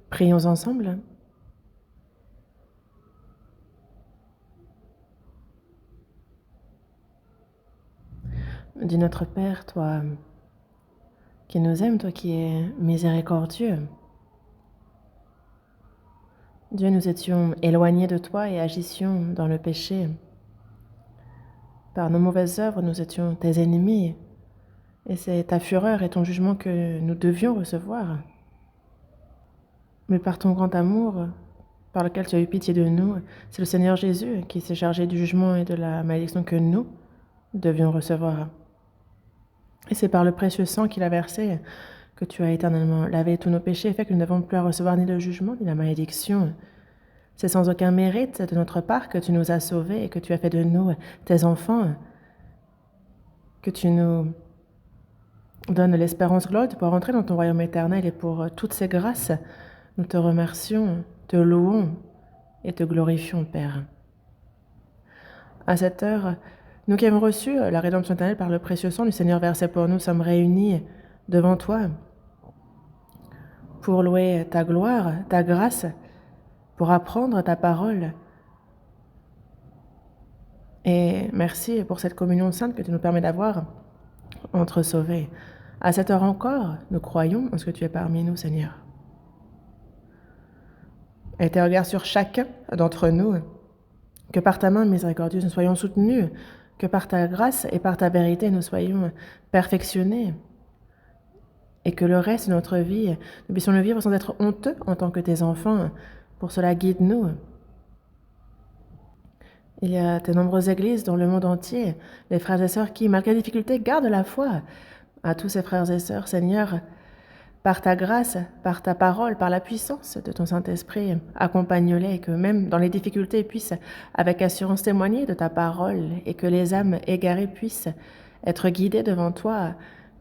Prions ensemble. Dis notre Père, toi qui nous aimes, toi qui es miséricordieux. Dieu, nous étions éloignés de toi et agissions dans le péché. Par nos mauvaises œuvres, nous étions tes ennemis. Et c'est ta fureur et ton jugement que nous devions recevoir. Mais par ton grand amour, par lequel tu as eu pitié de nous, c'est le Seigneur Jésus qui s'est chargé du jugement et de la malédiction que nous devions recevoir. Et c'est par le précieux sang qu'il a versé que tu as éternellement lavé tous nos péchés et fait que nous n'avons plus à recevoir ni le jugement ni la malédiction. C'est sans aucun mérite de notre part que tu nous as sauvés et que tu as fait de nous tes enfants, que tu nous donnes l'espérance glorieuse de pouvoir entrer dans ton royaume éternel. Et pour toutes ces grâces, nous te remercions, te louons et te glorifions, Père. À cette heure, nous qui avons reçu la rédemption éternelle par le précieux sang du Seigneur versé pour nous, sommes réunis devant toi pour louer ta gloire, ta grâce, pour apprendre ta parole. Et merci pour cette communion sainte que tu nous permets d'avoir entre sauvés. À cette heure encore, nous croyons en ce que tu es parmi nous, Seigneur. Et tes regards sur chacun d'entre nous, que par ta main miséricordieuse nous soyons soutenus, que par ta grâce et par ta vérité nous soyons perfectionnés, et que le reste de notre vie, nous puissions le vivre sans être honteux en tant que tes enfants. Pour cela, guide-nous. Il y a de nombreuses églises dans le monde entier, les frères et sœurs qui, malgré les difficultés, gardent la foi. À tous ces frères et sœurs, Seigneur, par ta grâce, par ta parole, par la puissance de ton Saint-Esprit, accompagne-les et que même dans les difficultés, ils puissent avec assurance témoigner de ta parole et que les âmes égarées puissent être guidées devant toi,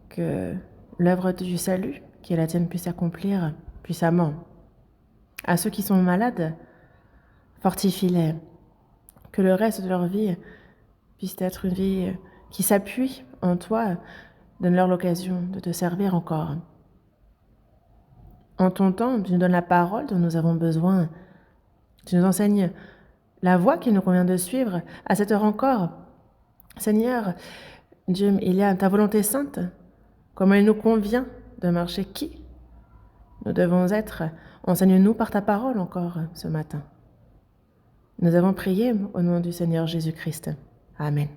que l'œuvre du salut, qui est la tienne, puisse s'accomplir puissamment. À ceux qui sont malades, fortifie-les, que le reste de leur vie puisse être une vie qui s'appuie en toi, donne-leur l'occasion de te servir encore. En ton temps, tu nous donnes la parole dont nous avons besoin. Tu nous enseignes la voie qu'il nous convient de suivre. À cette heure encore, Seigneur, Dieu, il y a ta volonté sainte, comment il nous convient de marcher qui nous devons être. Enseigne-nous par ta parole encore ce matin. Nous avons prié au nom du Seigneur Jésus-Christ. Amen.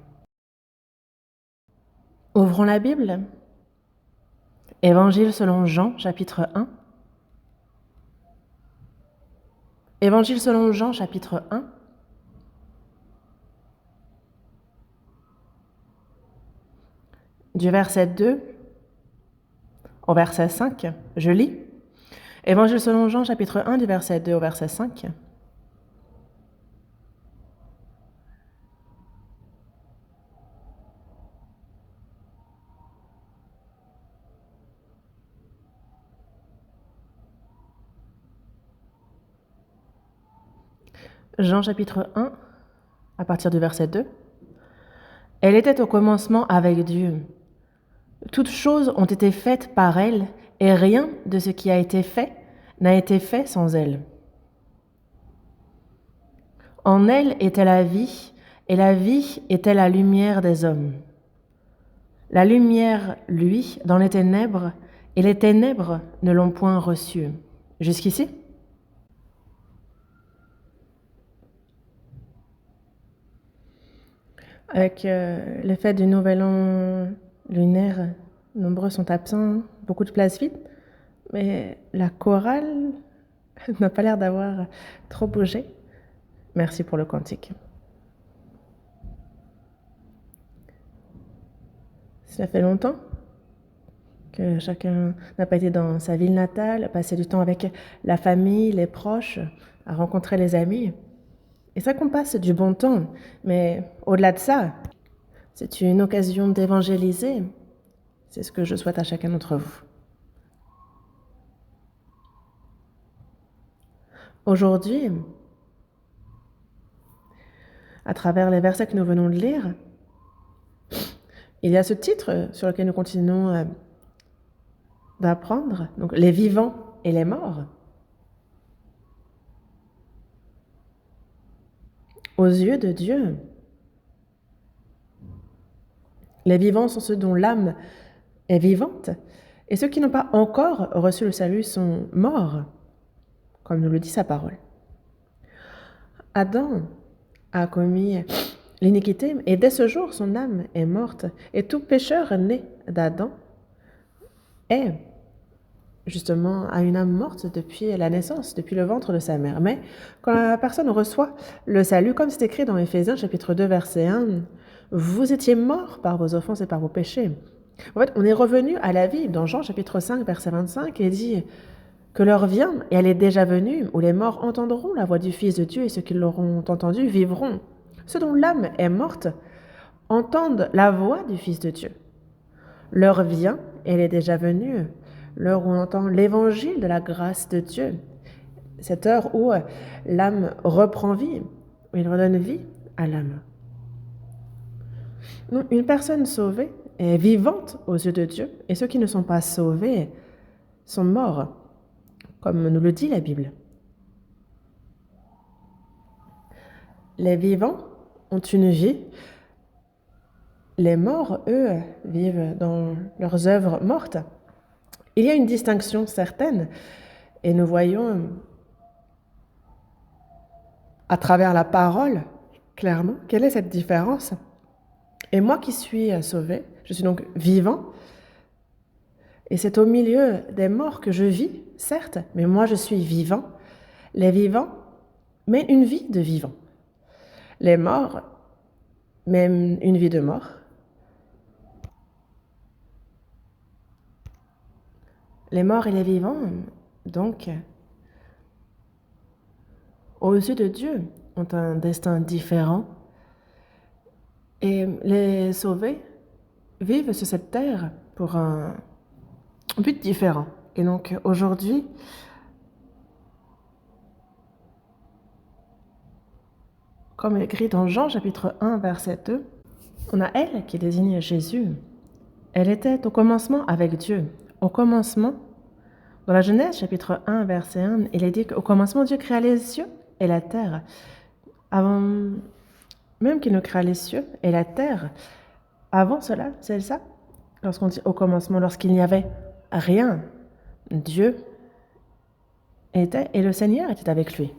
Ouvrons la Bible. Évangile selon Jean, chapitre 1. Évangile selon Jean, chapitre 1. Du verset 2 au verset 5, je lis. Évangile selon Jean, chapitre 1, du verset 2 au verset 5. Jean, chapitre 1, à partir du verset 2. Elle était au commencement avec Dieu. Toutes choses ont été faites par elle, et rien de ce qui a été fait n'a été fait sans elle. En elle était la vie, et la vie était la lumière des hommes. La lumière, lui, dans les ténèbres, et les ténèbres ne l'ont point reçue. Jusqu'ici? Avec l'effet du nouvel an lunaire, nombreux sont absents, beaucoup de places vides, mais la chorale n'a pas l'air d'avoir trop bougé. Merci pour le cantique. Cela fait longtemps que chacun n'a pas été dans sa ville natale, passé du temps avec la famille, les proches, à rencontrer les amis. Et ça qu'on passe du bon temps, mais au-delà de ça, c'est une occasion d'évangéliser. C'est ce que je souhaite à chacun d'entre vous. Aujourd'hui, à travers les versets que nous venons de lire, il y a ce titre sur lequel nous continuons d'apprendre, donc les vivants et les morts. Aux yeux de Dieu, les vivants sont ceux dont l'âme est vivante, et ceux qui n'ont pas encore reçu le salut sont morts, comme nous le dit sa parole. Adam a commis l'iniquité, et dès ce jour, son âme est morte, et tout pécheur né d'Adam est justement à une âme morte depuis la naissance, depuis le ventre de sa mère. Mais quand la personne reçoit le salut, comme c'est écrit dans Éphésiens chapitre 2, verset 1, « Vous étiez morts par vos offenses et par vos péchés. » En fait, on est revenu à la vie. Dans Jean chapitre 5, verset 25, il dit que l'heure vient, et elle est déjà venue, où les morts entendront la voix du Fils de Dieu, et ceux qui l'auront entendu vivront. Ceux dont l'âme est morte entendent la voix du Fils de Dieu. L'heure vient, et elle est déjà venue, l'heure où on entend l'évangile de la grâce de Dieu. Cette heure où l'âme reprend vie, où il redonne vie à l'âme. Donc, une personne sauvée est vivante aux yeux de Dieu, et ceux qui ne sont pas sauvés sont morts, comme nous le dit la Bible. Les vivants ont une vie. Les morts, eux, vivent dans leurs œuvres mortes. Il y a une distinction certaine, et nous voyons à travers la parole, clairement, quelle est cette différence. Et moi qui suis sauvé, je suis donc vivant, et c'est au milieu des morts que je vis, certes, mais moi je suis vivant. Les vivants mènent une vie de vivant. Les morts mènent une vie de mort. Les morts et les vivants, donc, aux yeux de Dieu, ont un destin différent. Et les sauvés vivent sur cette terre pour un but différent. Et donc, aujourd'hui, comme écrit dans Jean chapitre 1, verset 2, on a elle qui désigne Jésus. Elle était au commencement avec Dieu. Au commencement, dans la Genèse chapitre 1, verset 1, il est dit qu'au commencement, Dieu créa les cieux et la terre. Avant même qu'il ne créa les cieux et la terre, avant cela, c'est ça, lorsqu'on dit au commencement, lorsqu'il n'y avait rien, Dieu était et le Seigneur était avec lui.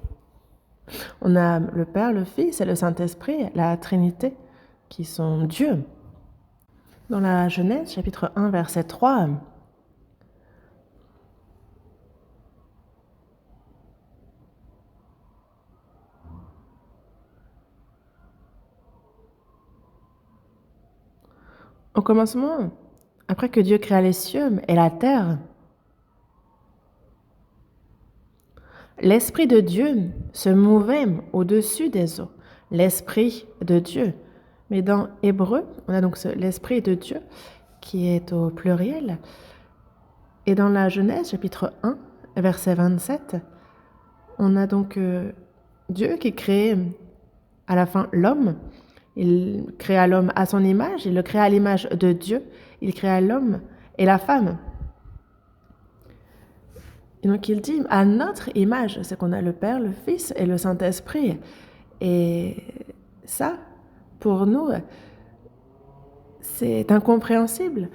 On a le Père, le Fils et le Saint-Esprit, la Trinité, qui sont Dieu. Dans la Genèse, chapitre 1, verset 3, au commencement, après que Dieu créa les cieux et la terre, l'Esprit de Dieu se mouvait au-dessus des eaux. L'Esprit de Dieu. Mais dans Hébreu, on a donc l'Esprit de Dieu qui est au pluriel. Et dans la Genèse, chapitre 1, verset 27, on a donc Dieu qui crée à la fin l'homme. Il créa l'homme à son image, il le créa à l'image de Dieu. Il créa l'homme et la femme. Et donc il dit à notre image, c'est qu'on a le Père, le Fils et le Saint-Esprit. Et ça, pour nous, c'est incompréhensible,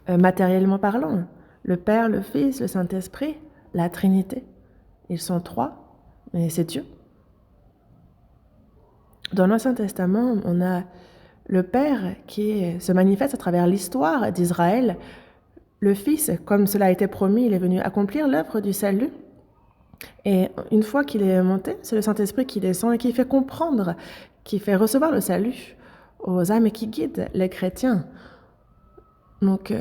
matériellement parlant. Le Père, le Fils, le Saint-Esprit, la Trinité, ils sont trois, mais c'est Dieu. Dans l'Ancien Testament, on a le Père qui se manifeste à travers l'histoire d'Israël. Le Fils, comme cela a été promis, il est venu accomplir l'œuvre du salut. Et une fois qu'il est monté, c'est le Saint-Esprit qui descend et qui fait comprendre, qui fait recevoir le salut aux âmes et qui guide les chrétiens. Donc,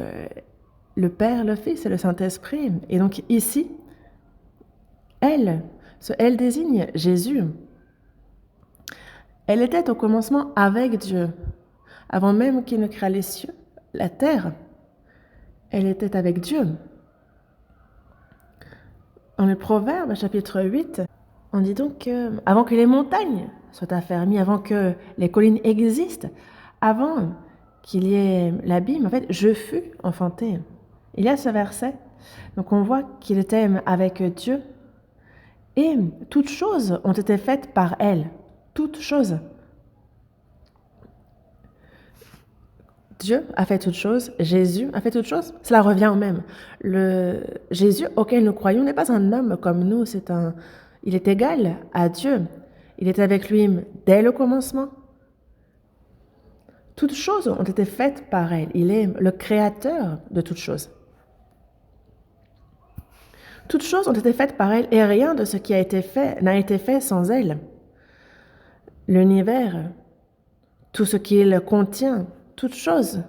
le Père, le Fils et le Saint-Esprit. Et donc ici, elle désigne Jésus. Elle était au commencement avec Dieu, avant même qu'il ne crée les cieux, la terre. Elle était avec Dieu. Dans le Proverbe, chapitre 8, on dit donc qu'avant que les montagnes soient affermies, avant que les collines existent, avant qu'il y ait l'abîme, en fait, je fus enfanté. Il y a ce verset. Donc on voit qu'il était avec Dieu et toutes choses ont été faites par elle. Toutes choses. Dieu a fait toutes choses, Jésus a fait toutes choses, cela revient au même. Le Jésus auquel nous croyons n'est pas un homme comme nous, il est égal à Dieu. Il est avec lui dès le commencement. Toutes choses ont été faites par elle. Il est le créateur de toutes choses. Toutes choses ont été faites par elle et rien de ce qui a été fait n'a été fait sans elle. L'univers, tout ce qu'il contient, toutes choses,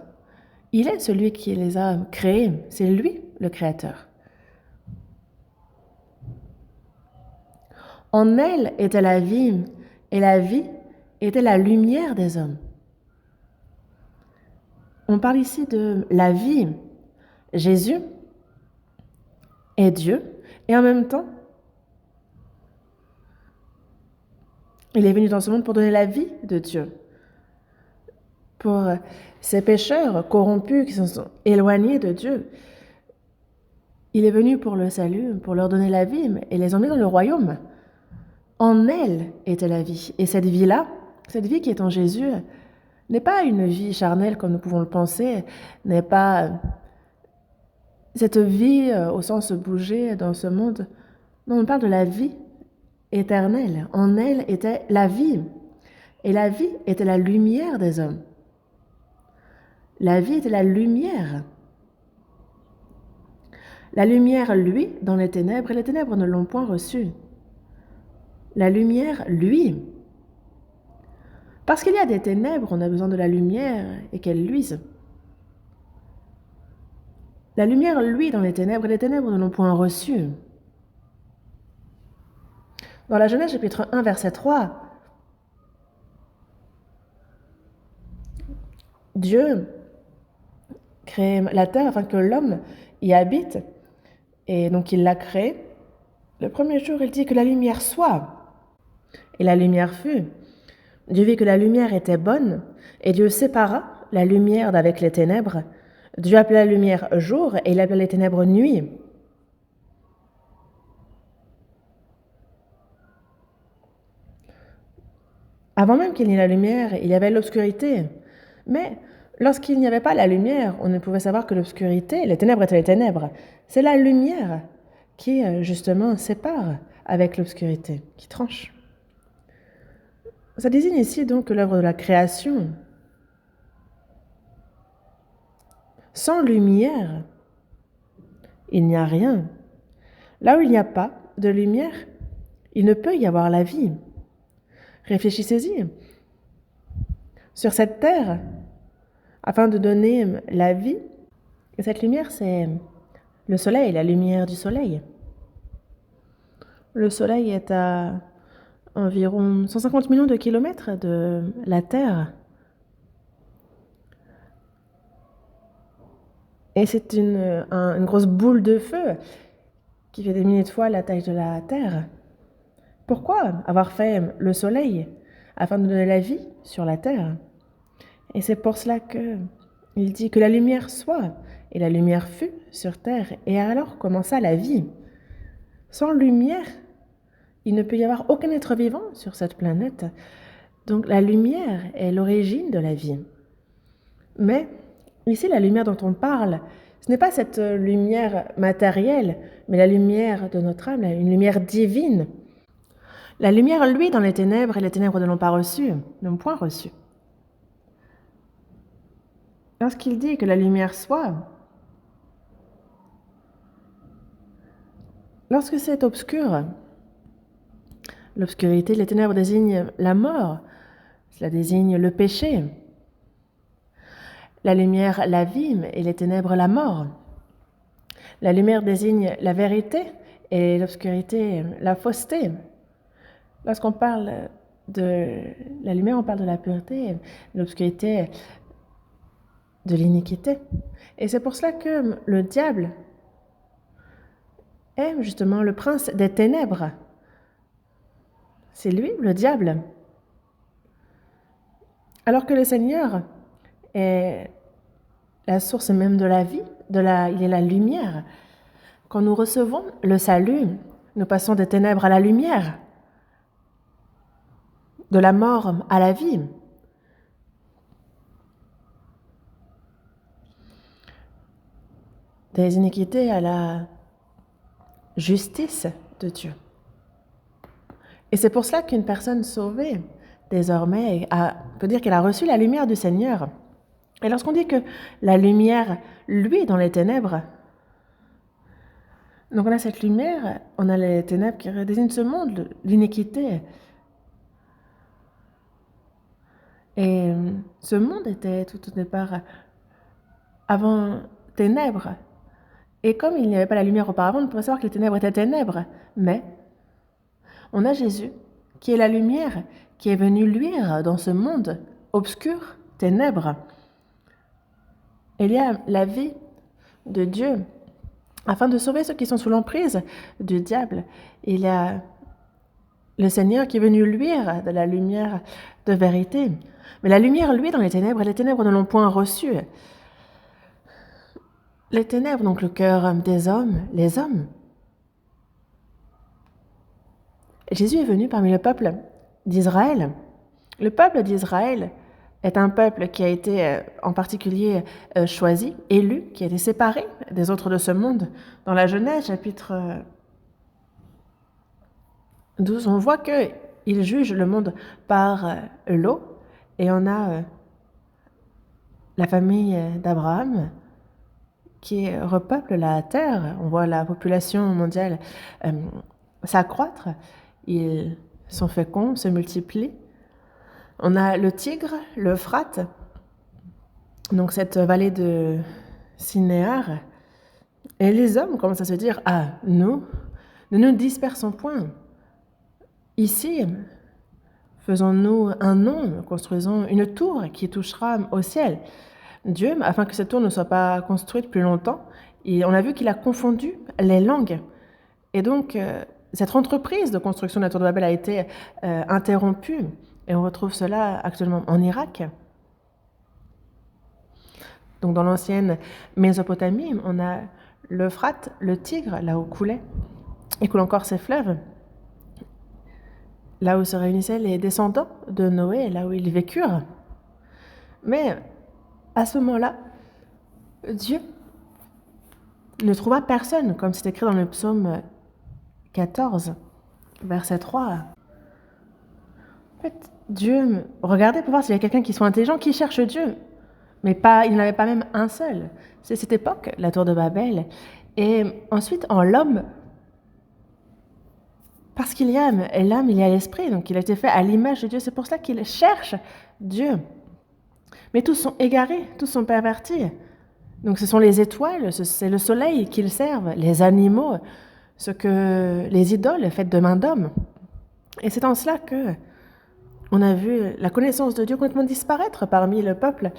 il est celui qui les a créées. C'est lui le créateur. En elle était la vie et la vie était la lumière des hommes. On parle ici de la vie. Jésus est Dieu et en même temps, il est venu dans ce monde pour donner la vie de Dieu. Pour ces pécheurs corrompus qui se sont éloignés de Dieu, il est venu pour le salut, pour leur donner la vie et les emmener dans le royaume. En elle était la vie. Et cette vie-là, cette vie qui est en Jésus, n'est pas une vie charnelle comme nous pouvons le penser, n'est pas cette vie au sens bouger dans ce monde. Non, on parle de la vie éternelle. En elle était la vie. Et la vie était la lumière des hommes. La vie était la lumière. La lumière, lui, dans les ténèbres, et les ténèbres ne l'ont point reçue. La lumière, lui. Parce qu'il y a des ténèbres, on a besoin de la lumière et qu'elle luise. La lumière, lui, dans les ténèbres, et les ténèbres ne l'ont point reçue. Dans la Genèse, chapitre 1, verset 3, Dieu crée la terre afin que l'homme y habite. Et donc, il l'a créée. Le premier jour, il dit que la lumière soit. Et la lumière fut. Dieu vit que la lumière était bonne, et Dieu sépara la lumière d'avec les ténèbres. Dieu appela la lumière jour, et il appela les ténèbres nuit. Avant même qu'il n'y ait la lumière, il y avait l'obscurité. Mais lorsqu'il n'y avait pas la lumière, on ne pouvait savoir que l'obscurité, les ténèbres étaient les ténèbres. C'est la lumière qui, justement, sépare avec l'obscurité, qui tranche. Ça désigne ici donc l'œuvre de la création. Sans lumière, il n'y a rien. Là où il n'y a pas de lumière, il ne peut y avoir la vie. Réfléchissez-y. Sur cette terre, afin de donner la vie, et cette lumière, c'est le soleil, la lumière du soleil. Le soleil est à environ 150 millions de kilomètres de la Terre. Et c'est une grosse boule de feu qui fait des milliers de fois la taille de la Terre. Pourquoi avoir fait le soleil afin de donner la vie sur la Terre? Et c'est pour cela qu'il dit que la lumière soit, et la lumière fut sur Terre, et alors commença la vie. Sans lumière, il ne peut y avoir aucun être vivant sur cette planète. Donc la lumière est l'origine de la vie. Mais ici, la lumière dont on parle, ce n'est pas cette lumière matérielle, mais la lumière de notre âme, une lumière divine. La lumière, lui, dans les ténèbres, et les ténèbres ne l'ont pas reçue, n'ont point reçu. Lorsqu'il dit que la lumière soit, lorsque c'est obscur, l'obscurité, les ténèbres désignent la mort, cela désigne le péché. La lumière, la vie, et les ténèbres, la mort. La lumière désigne la vérité et l'obscurité, la fausseté. Lorsqu'on parle de la lumière, on parle de la pureté, l'obscurité, de l'iniquité. Et c'est pour cela que le diable est justement le prince des ténèbres. C'est lui, le diable. Alors que le Seigneur est la source même de la vie, il est la lumière. Quand nous recevons le salut, nous passons des ténèbres à la lumière, de la mort à la vie. des iniquités à la justice de Dieu. Et c'est pour cela qu'une personne sauvée, désormais, peut dire qu'elle a reçu la lumière du Seigneur. Et lorsqu'on dit que la lumière, lui, dans les ténèbres, donc on a cette lumière, on a les ténèbres qui désignent ce monde, l'iniquité. Et ce monde était tout au départ avant ténèbres. Et comme il n'y avait pas la lumière auparavant, on pouvait savoir que les ténèbres étaient ténèbres. Mais on a Jésus, qui est la lumière, qui est venu luire dans ce monde obscur, ténèbres. Il y a la vie de Dieu, afin de sauver ceux qui sont sous l'emprise du diable. Il y a le Seigneur qui est venu luire de la lumière de vérité. Mais la lumière, lui, dans les ténèbres, et les ténèbres ne l'ont point reçu. Les ténèbres, donc le cœur des hommes, les hommes. Jésus est venu parmi le peuple d'Israël. Le peuple d'Israël est un peuple qui a été en particulier choisi, élu, qui a été séparé des autres de ce monde. Dans la Genèse, chapitre 12, on voit qu'il juge le monde par l'eau, et on a la famille d'Abraham qui repeuple la terre. On voit la population mondiale s'accroître, ils sont féconds, se multiplient. On a le Tigre, l'Euphrate, donc cette vallée de Sinéar, et les hommes commencent à se dire « Ah, nous, ne nous dispersons point. Ici, faisons-nous un nom, construisons une tour qui touchera au ciel. » Dieu, afin que cette tour ne soit pas construite plus longtemps, et on a vu qu'il a confondu les langues. Et donc, cette entreprise de construction de la tour de Babel a été interrompue. Et on retrouve cela actuellement en Irak. Donc dans l'ancienne Mésopotamie, on a l'Euphrate, le Tigre, là où coulait, et coule encore ces fleuves, là où se réunissaient les descendants de Noé, là où ils vécurent. Mais à ce moment-là, Dieu ne trouva personne, comme c'est écrit dans le psaume 14, verset 3. En fait, Dieu regardait pour voir s'il y a quelqu'un qui soit intelligent, qui cherche Dieu. Mais il n'y en avait pas même un seul. C'est cette époque, la tour de Babel. Et ensuite, en l'homme, parce qu'il y a l'âme, il y a l'esprit. Donc il a été fait à l'image de Dieu. C'est pour cela qu'il cherche Dieu. Mais tous sont égarés, tous sont pervertis. Donc ce sont les étoiles, c'est le soleil qu'ils servent, les animaux, ce que les idoles faites de main d'homme. Et c'est en cela que on a vu la connaissance de Dieu complètement disparaître parmi le peuple.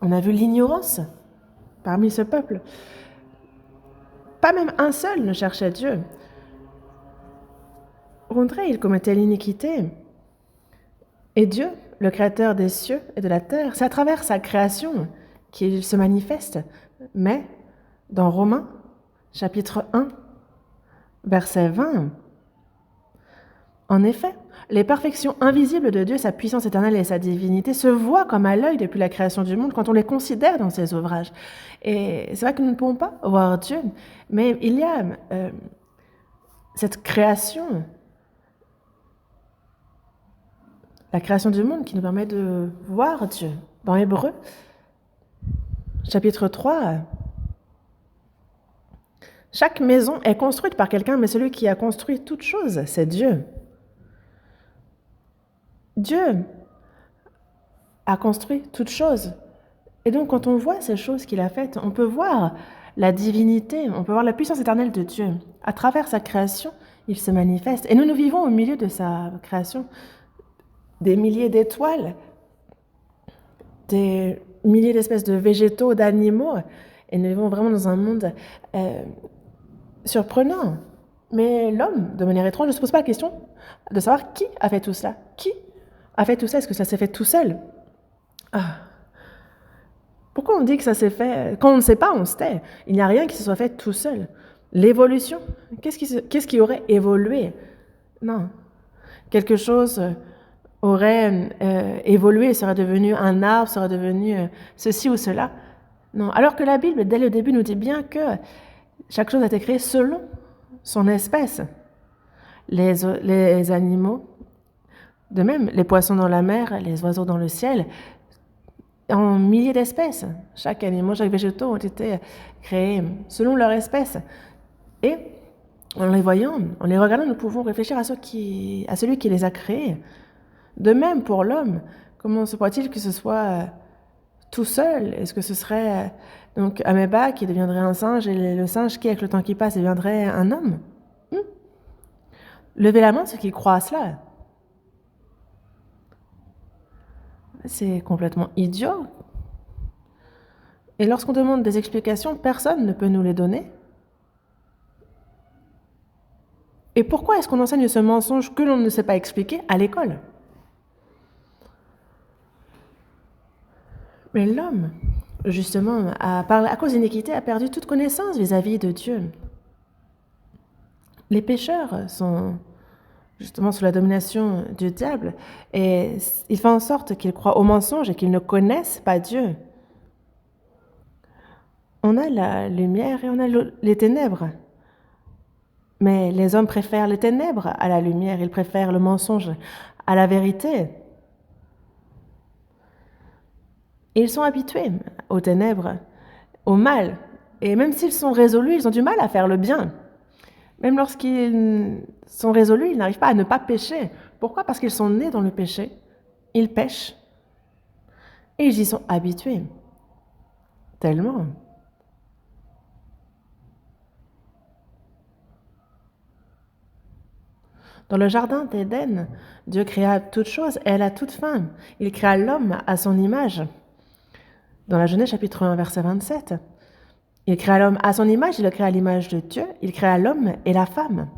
On a vu l'ignorance parmi ce peuple. Pas même un seul ne cherchait Dieu. Au contraire, il commettait l'iniquité. Et Dieu, le créateur des cieux et de la terre, c'est à travers sa création qu'il se manifeste. Mais dans Romains, chapitre 1, verset 20, en effet, les perfections invisibles de Dieu, sa puissance éternelle et sa divinité se voient comme à l'œil depuis la création du monde quand on les considère dans ses ouvrages. Et c'est vrai que nous ne pouvons pas voir Dieu, mais il y a cette création, la création du monde qui nous permet de voir Dieu. Dans Hébreux, chapitre 3, chaque maison est construite par quelqu'un, mais celui qui a construit toute chose, c'est Dieu. Dieu a construit toutes choses. Et donc, quand on voit ces choses qu'il a faites, on peut voir la divinité, on peut voir la puissance éternelle de Dieu. À travers sa création, il se manifeste. Et nous, nous vivons au milieu de sa création. Des milliers d'étoiles, des milliers d'espèces de végétaux, d'animaux. Et nous vivons vraiment dans un monde surprenant. Mais l'homme, de manière étrange, ne se pose pas la question de savoir qui a fait tout cela. Qui a fait tout ça? Est-ce que ça s'est fait tout seul? Pourquoi on dit que ça s'est fait? Quand on ne sait pas, on se tait. Il n'y a rien qui se soit fait tout seul. L'évolution, qu'est-ce qui aurait évolué? Non. Quelque chose aurait évolué, serait devenu un arbre, serait devenu ceci ou cela. Non, alors que la Bible, dès le début, nous dit bien que chaque chose a été créée selon son espèce. Les animaux, de même, les poissons dans la mer, les oiseaux dans le ciel, en milliers d'espèces. Chaque animal, chaque végétaux ont été créés selon leur espèce. Et en les voyant, en les regardant, nous pouvons réfléchir à celui qui les a créés. De même pour l'homme, comment se pourrait-il que ce soit tout seul? Est-ce que ce serait donc Améba qui deviendrait un singe et le singe qui, avec le temps qui passe, deviendrait un homme? Levez la main ceux qui croient à cela. C'est complètement idiot. Et lorsqu'on demande des explications, personne ne peut nous les donner. Et pourquoi est-ce qu'on enseigne ce mensonge que l'on ne sait pas expliquer à l'école? Mais l'homme, justement, à cause d'iniquité, a perdu toute connaissance vis-à-vis de Dieu. Les pécheurs sont justement sous la domination du diable et il fait en sorte qu'ils croient au mensonge et qu'ils ne connaissent pas Dieu. On a la lumière et on a les ténèbres. Mais les hommes préfèrent les ténèbres à la lumière, ils préfèrent le mensonge à la vérité. Et ils sont habitués aux ténèbres, au mal. Et même s'ils sont résolus, ils ont du mal à faire le bien. Même lorsqu'ils sont résolus, ils n'arrivent pas à ne pas pécher. Pourquoi? Parce qu'ils sont nés dans le péché. Ils pêchent. Et ils y sont habitués. Tellement. Dans le jardin d'Éden, Dieu créa toutes choses et elle a toute fin. Il créa l'homme à son image. Dans la Genèse chapitre 1, verset 27, il créa l'homme à son image, il le créa à l'image de Dieu, il créa l'homme et la femme.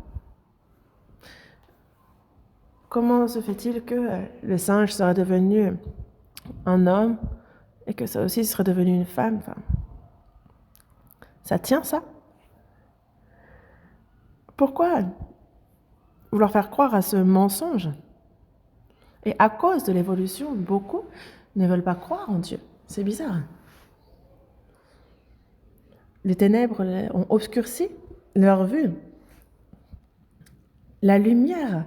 Comment se fait-il que le singe serait devenu un homme et que ça aussi serait devenu une femme? Ça tient, ça? Pourquoi vouloir faire croire à ce mensonge? Et à cause de l'évolution, beaucoup ne veulent pas croire en Dieu. C'est bizarre. Les ténèbres ont obscurci leur vue. La lumière,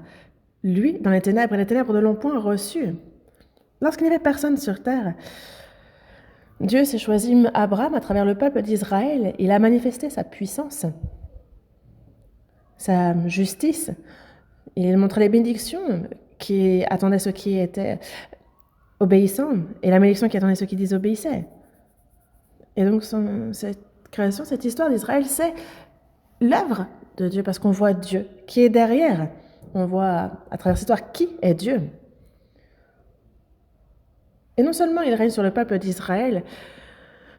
lui, dans les ténèbres, et les ténèbres ne l'ont point reçu. Lorsqu'il n'y avait personne sur terre, Dieu s'est choisi Abraham à travers le peuple d'Israël. Il a manifesté sa puissance, sa justice. Il montrait les bénédictions qui attendaient ceux qui étaient obéissants et la malédiction qui attendait ceux qui désobéissaient. Et donc, cette création, cette histoire d'Israël, c'est l'œuvre de Dieu parce qu'on voit Dieu qui est derrière. On voit à travers cette histoire qui est Dieu. Et non seulement il règne sur le peuple d'Israël,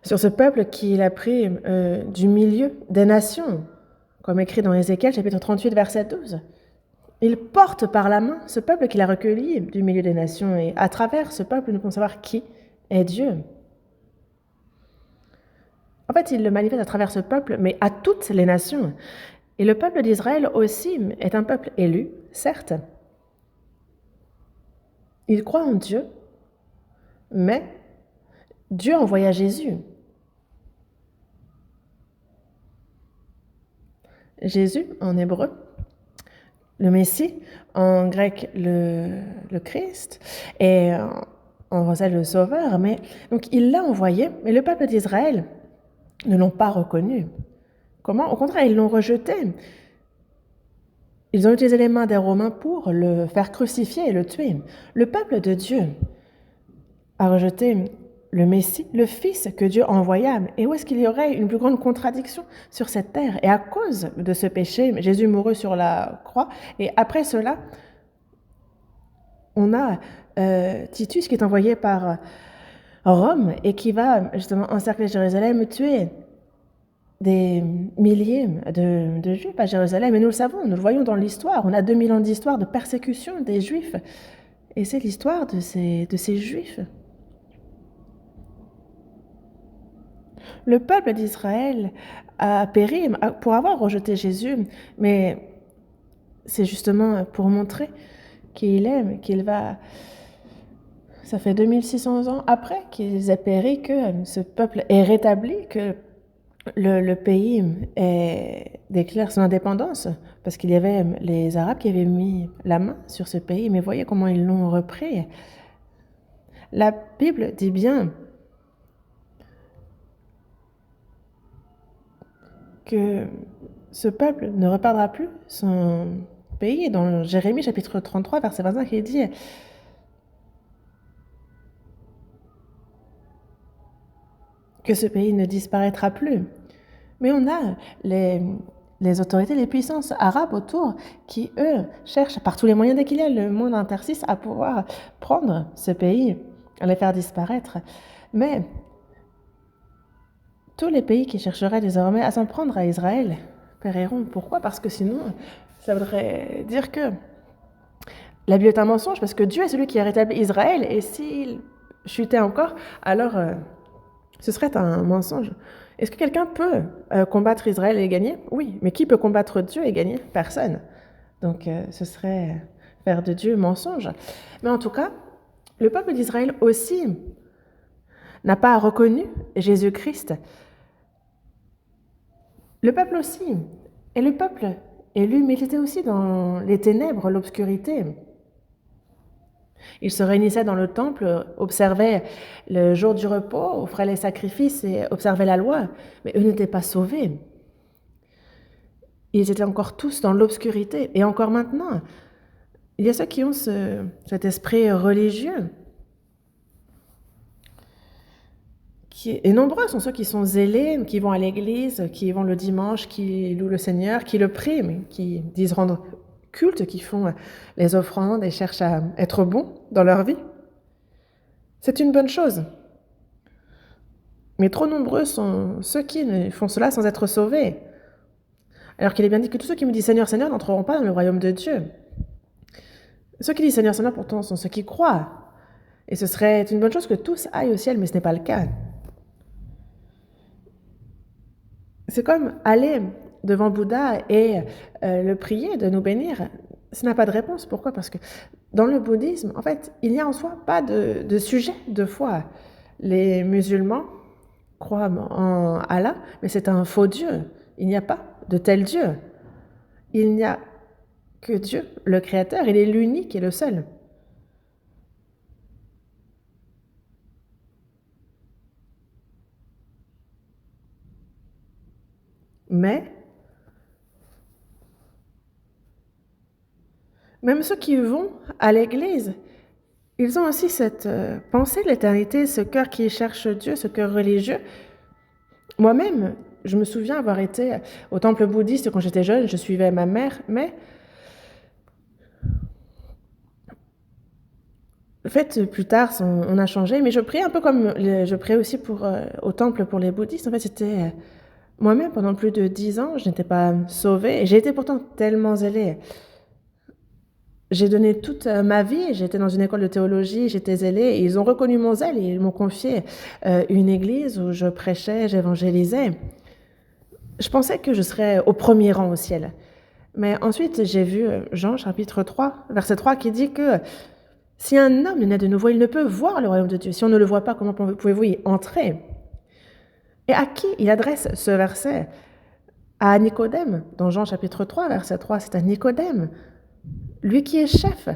sur ce peuple qu'il a pris du milieu des nations, comme écrit dans Ézéchiel chapitre 38, verset 12. Il porte par la main ce peuple qu'il a recueilli du milieu des nations, et à travers ce peuple, nous pouvons savoir qui est Dieu. En fait, il le manifeste à travers ce peuple, mais à toutes les nations. Et le peuple d'Israël aussi est un peuple élu, certes. Il croit en Dieu, mais Dieu envoya Jésus. Jésus, en hébreu, le Messie, en grec, le Christ, et en français, le Sauveur. Mais donc, il l'a envoyé, mais le peuple d'Israël ne l'ont pas reconnu. Comment? Au contraire, ils l'ont rejeté. Ils ont utilisé les mains des Romains pour le faire crucifier et le tuer. Le peuple de Dieu a rejeté le Messie, le Fils que Dieu envoya. Et où est-ce qu'il y aurait une plus grande contradiction sur cette terre? Et à cause de ce péché, Jésus mourut sur la croix. Et après cela, on a Titus qui est envoyé par Rome et qui va justement encercler Jérusalem, tuer des milliers de Juifs à Jérusalem. Et nous le savons, nous le voyons dans l'histoire. On a 2000 ans d'histoire de persécution des Juifs. Et c'est l'histoire de ces Juifs. Le peuple d'Israël a péri pour avoir rejeté Jésus, mais c'est justement pour montrer qu'il aime, qu'il va ça fait 2600 ans après qu'ils aient péri que ce peuple est rétabli, que le pays déclare son indépendance, parce qu'il y avait les Arabes qui avaient mis la main sur ce pays, mais voyez comment ils l'ont repris. La Bible dit bien que ce peuple ne reperdra plus son pays. Dans Jérémie chapitre 33, verset 25, il dit que ce pays ne disparaîtra plus. Mais on a les autorités, les puissances arabes autour qui, eux, cherchent par tous les moyens, dès qu'il y a le monde interstice, à pouvoir prendre ce pays, à les faire disparaître. Mais tous les pays qui chercheraient désormais à s'en prendre à Israël périront. Pourquoi? Parce que sinon, ça voudrait dire que la Bible est un mensonge, parce que Dieu est celui qui a rétabli Israël, et s'il chutait encore, alors ce serait un mensonge. Est-ce que quelqu'un peut combattre Israël et gagner? Oui, mais qui peut combattre Dieu et gagner? Personne. Donc ce serait faire de Dieu mensonge. Mais en tout cas, le peuple d'Israël aussi n'a pas reconnu Jésus-Christ. Le peuple aussi. Et le peuple élu, mais il était aussi dans les ténèbres, l'obscurité. Ils se réunissaient dans le temple, observaient le jour du repos, offraient les sacrifices et observaient la loi, mais eux n'étaient pas sauvés. Ils étaient encore tous dans l'obscurité. Et encore maintenant, il y a ceux qui ont cet esprit religieux. Et nombreux sont ceux qui sont zélés, qui vont à l'église, qui vont le dimanche, qui louent le Seigneur, qui le prient, mais qui disent rendre culte, qui font les offrandes et cherchent à être bons dans leur vie. C'est une bonne chose. Mais trop nombreux sont ceux qui font cela sans être sauvés. Alors qu'il est bien dit que tous ceux qui me disent Seigneur, Seigneur n'entreront pas dans le royaume de Dieu. Ceux qui disent Seigneur, Seigneur pourtant sont ceux qui croient. Et ce serait une bonne chose que tous aillent au ciel, mais ce n'est pas le cas. C'est comme aller devant Bouddha et le prier de nous bénir. Ça n'a pas de réponse. Pourquoi? Parce que dans le bouddhisme, en fait, il n'y a en soi pas de sujet de foi. Les musulmans croient en Allah, mais c'est un faux Dieu. Il n'y a pas de tel Dieu. Il n'y a que Dieu, le Créateur. Il est l'unique et le seul. Mais même ceux qui vont à l'église, ils ont aussi cette pensée de l'éternité, ce cœur qui cherche Dieu, ce cœur religieux. Moi-même, je me souviens avoir été au temple bouddhiste quand j'étais jeune, je suivais ma mère, mais en fait, plus tard, on a changé, mais je priais un peu comme je priais aussi au temple pour les bouddhistes. En fait, c'était moi-même, pendant plus de 10 ans, je n'étais pas sauvée, et j'ai été pourtant tellement zélée. J'ai donné toute ma vie, j'étais dans une école de théologie, j'étais zélée, et ils ont reconnu mon zèle, et ils m'ont confié une église où je prêchais, j'évangélisais. Je pensais que je serais au premier rang au ciel. Mais ensuite, j'ai vu Jean, chapitre 3, verset 3, qui dit que si un homme naît de nouveau, il ne peut voir le royaume de Dieu. Si on ne le voit pas, comment pouvez-vous y entrer? Et à qui il adresse ce verset? À Nicodème, dans Jean chapitre 3, verset 3, c'est à Nicodème, lui qui est chef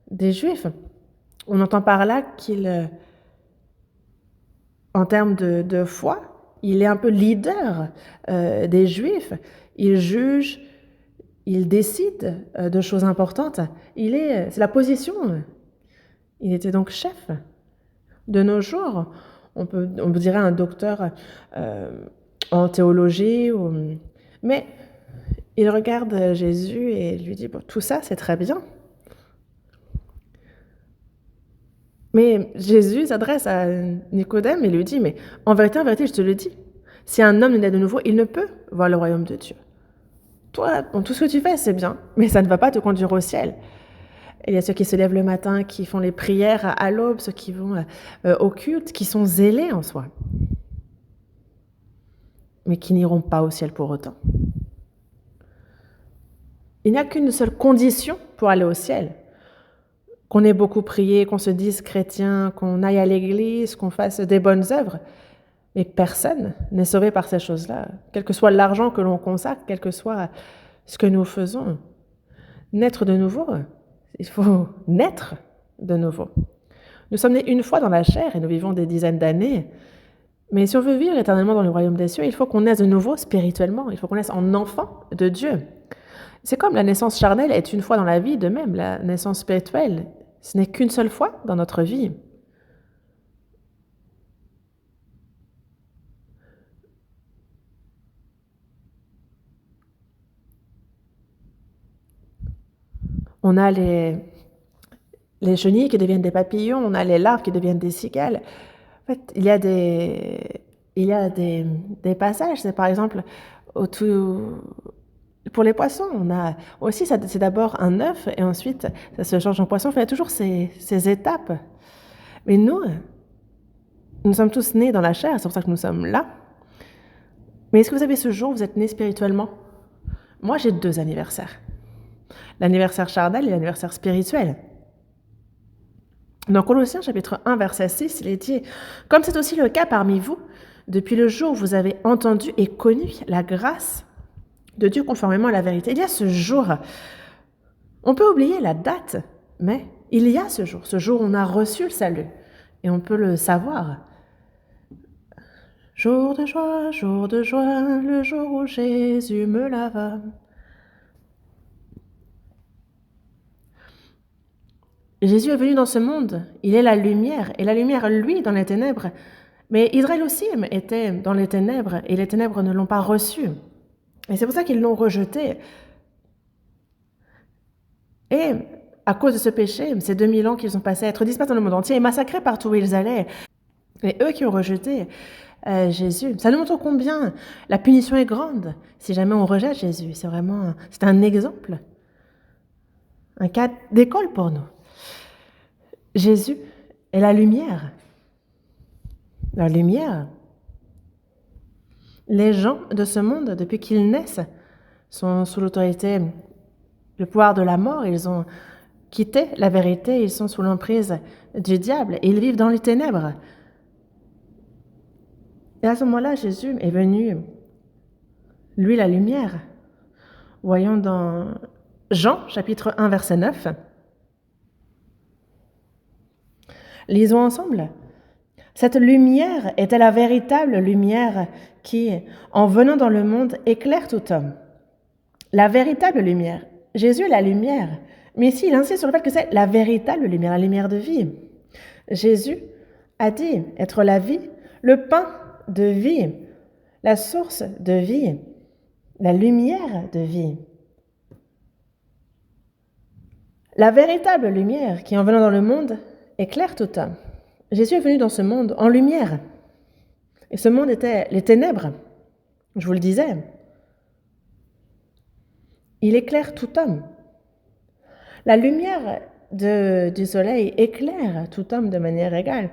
des Juifs. On entend par là qu'il, en termes de foi, il est un peu leader des Juifs. Il juge, il décide de choses importantes. C'est la position. Il était donc chef. De nos jours, on dirait un docteur en théologie, mais il regarde Jésus et lui dit bon, tout ça, c'est très bien. Mais Jésus s'adresse à Nicodème et lui dit mais en vérité, je te le dis, si un homme naît de nouveau, il ne peut voir le royaume de Dieu. Toi, tout ce que tu fais, c'est bien, mais ça ne va pas te conduire au ciel. Il y a ceux qui se lèvent le matin, qui font les prières à l'aube, ceux qui vont au culte, qui sont zélés en soi, mais qui n'iront pas au ciel pour autant. Il n'y a qu'une seule condition pour aller au ciel. qu'on ait beaucoup prié, qu'on se dise chrétien, qu'on aille à l'église, qu'on fasse des bonnes œuvres. Mais personne n'est sauvé par ces choses-là, quel que soit l'argent que l'on consacre, quel que soit ce que nous faisons. Naître de nouveau, il faut naître de nouveau. Nous sommes nés une fois dans la chair et nous vivons des dizaines d'années. Mais si on veut vivre éternellement dans le royaume des cieux, il faut qu'on naisse de nouveau spirituellement. Il faut qu'on naisse en enfant de Dieu. C'est comme la naissance charnelle est une fois dans la vie, de même, la naissance spirituelle, ce n'est qu'une seule fois dans notre vie. On a les chenilles qui deviennent des papillons, on a les larves qui deviennent des cigales. En fait, il y a des passages, c'est par exemple pour les poissons, on a aussi, c'est d'abord un œuf et ensuite ça se change en poisson. Il y a toujours ces étapes. Mais nous sommes tous nés dans la chair, c'est pour ça que nous sommes là. Mais est-ce que vous avez ce jour où vous êtes nés spirituellement? Moi, j'ai 2 anniversaires. L'anniversaire charnel et l'anniversaire spirituel. Dans Colossiens chapitre 1, verset 6, il est dit « Comme c'est aussi le cas parmi vous, depuis le jour où vous avez entendu et connu la grâce de Dieu conformément à la vérité. » Il y a ce jour. On peut oublier la date, mais il y a ce jour où on a reçu le salut. Et on peut le savoir. Jour de joie, le jour où Jésus me lava. Jésus est venu dans ce monde, il est la lumière, et la lumière, lui, dans les ténèbres. Mais Israël aussi était dans les ténèbres, et les ténèbres ne l'ont pas reçu. Et c'est pour ça qu'ils l'ont rejeté. Et à cause de ce péché, ces 2000 ans qu'ils ont passés à être dispersés dans le monde entier et massacrés partout où ils allaient, et eux qui ont rejeté Jésus, ça nous montre combien la punition est grande si jamais on rejette Jésus. C'est un exemple, un cas d'école pour nous. Jésus est la lumière. La lumière. Les gens de ce monde, depuis qu'ils naissent, sont sous l'autorité, le pouvoir de la mort. Ils ont quitté la vérité, ils sont sous l'emprise du diable et ils vivent dans les ténèbres. Et à ce moment-là, Jésus est venu, lui, la lumière. Voyons dans Jean, chapitre 1, verset 9. Lisons ensemble. Cette lumière était la véritable lumière qui, en venant dans le monde, éclaire tout homme. La véritable lumière. Jésus est la lumière. Mais ici, il insiste sur le fait que c'est la véritable lumière, la lumière de vie. Jésus a dit être la vie, le pain de vie, la source de vie, la lumière de vie. La véritable lumière qui, en venant dans le monde, éclaire tout homme. Jésus est venu dans ce monde en lumière. Et ce monde était les ténèbres, je vous le disais. Il éclaire tout homme. La lumière du soleil éclaire tout homme de manière égale.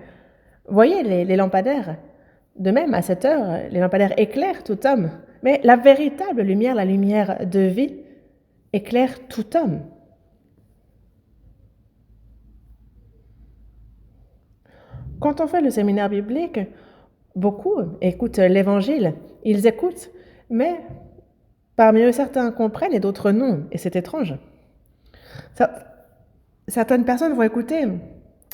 Voyez les lampadaires. De même, à cette heure, les lampadaires éclairent tout homme. Mais la véritable lumière, la lumière de vie, éclaire tout homme. Quand on fait le séminaire biblique, beaucoup écoutent l'Évangile. Ils écoutent, mais parmi eux, certains comprennent et d'autres non. Et c'est étrange. Certaines personnes vont écouter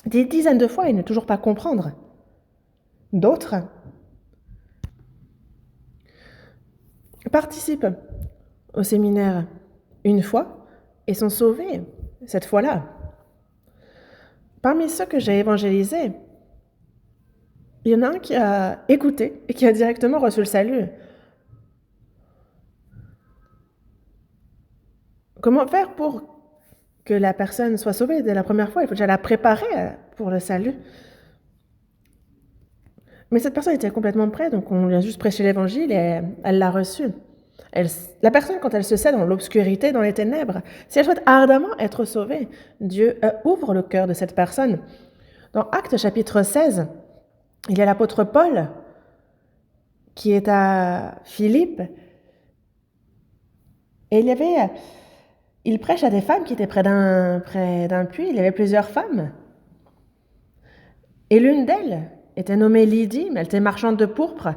des dizaines de fois et ne toujours pas comprendre. D'autres participent au séminaire une fois et sont sauvés cette fois-là. Parmi ceux que j'ai évangélisés, il y en a un qui a écouté et qui a directement reçu le salut. Comment faire pour que la personne soit sauvée dès la première fois? Il faut déjà la préparer pour le salut. Mais cette personne était complètement prête, donc on lui a juste prêché l'évangile et elle l'a reçu. La personne, quand elle se sait dans l'obscurité, dans les ténèbres, si elle souhaite ardemment être sauvée, Dieu ouvre le cœur de cette personne. Dans Actes chapitre 16, il y a l'apôtre Paul qui est à Philippe. Et il y avait il prêche à des femmes qui étaient près d'un puits. Il y avait plusieurs femmes. Et l'une d'elles était nommée Lydie, mais elle était marchande de pourpre.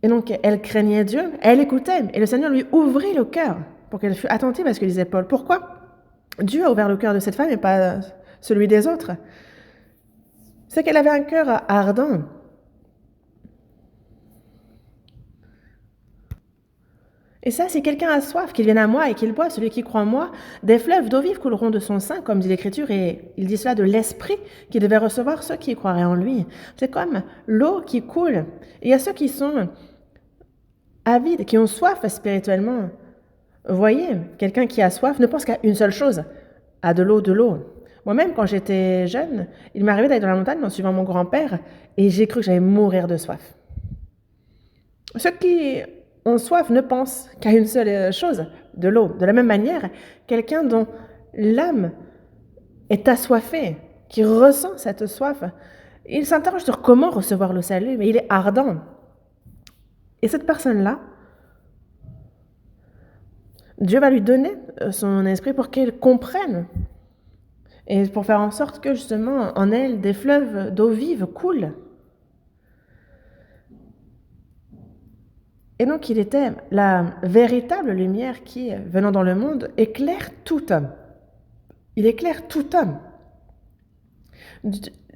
Et donc, elle craignait Dieu, elle écoutait. Et le Seigneur lui ouvrit le cœur pour qu'elle fût attentive à ce que disait Paul. Pourquoi Dieu a ouvert le cœur de cette femme et pas celui des autres? C'est qu'elle avait un cœur ardent. Et ça, si quelqu'un a soif, qu'il vienne à moi et qu'il boive, celui qui croit en moi, des fleuves d'eau vive couleront de son sein, comme dit l'Écriture, et il dit cela de l'Esprit qui devait recevoir ceux qui croiraient en lui. C'est comme l'eau qui coule. Et il y a ceux qui sont avides, qui ont soif spirituellement. Vous voyez, quelqu'un qui a soif ne pense qu'à une seule chose, à de l'eau, de l'eau. Moi-même, quand j'étais jeune, il m'arrivait d'aller dans la montagne en suivant mon grand-père, et j'ai cru que j'allais mourir de soif. Ceux qui ont soif ne pensent qu'à une seule chose, de l'eau. De la même manière, quelqu'un dont l'âme est assoiffée, qui ressent cette soif, il s'interroge sur comment recevoir le salut, mais il est ardent. Et cette personne-là, Dieu va lui donner son esprit pour qu'elle comprenne et pour faire en sorte que justement en elle des fleuves d'eau vive coulent. Et donc il était la véritable lumière qui, venant dans le monde, éclaire tout homme. Il éclaire tout homme.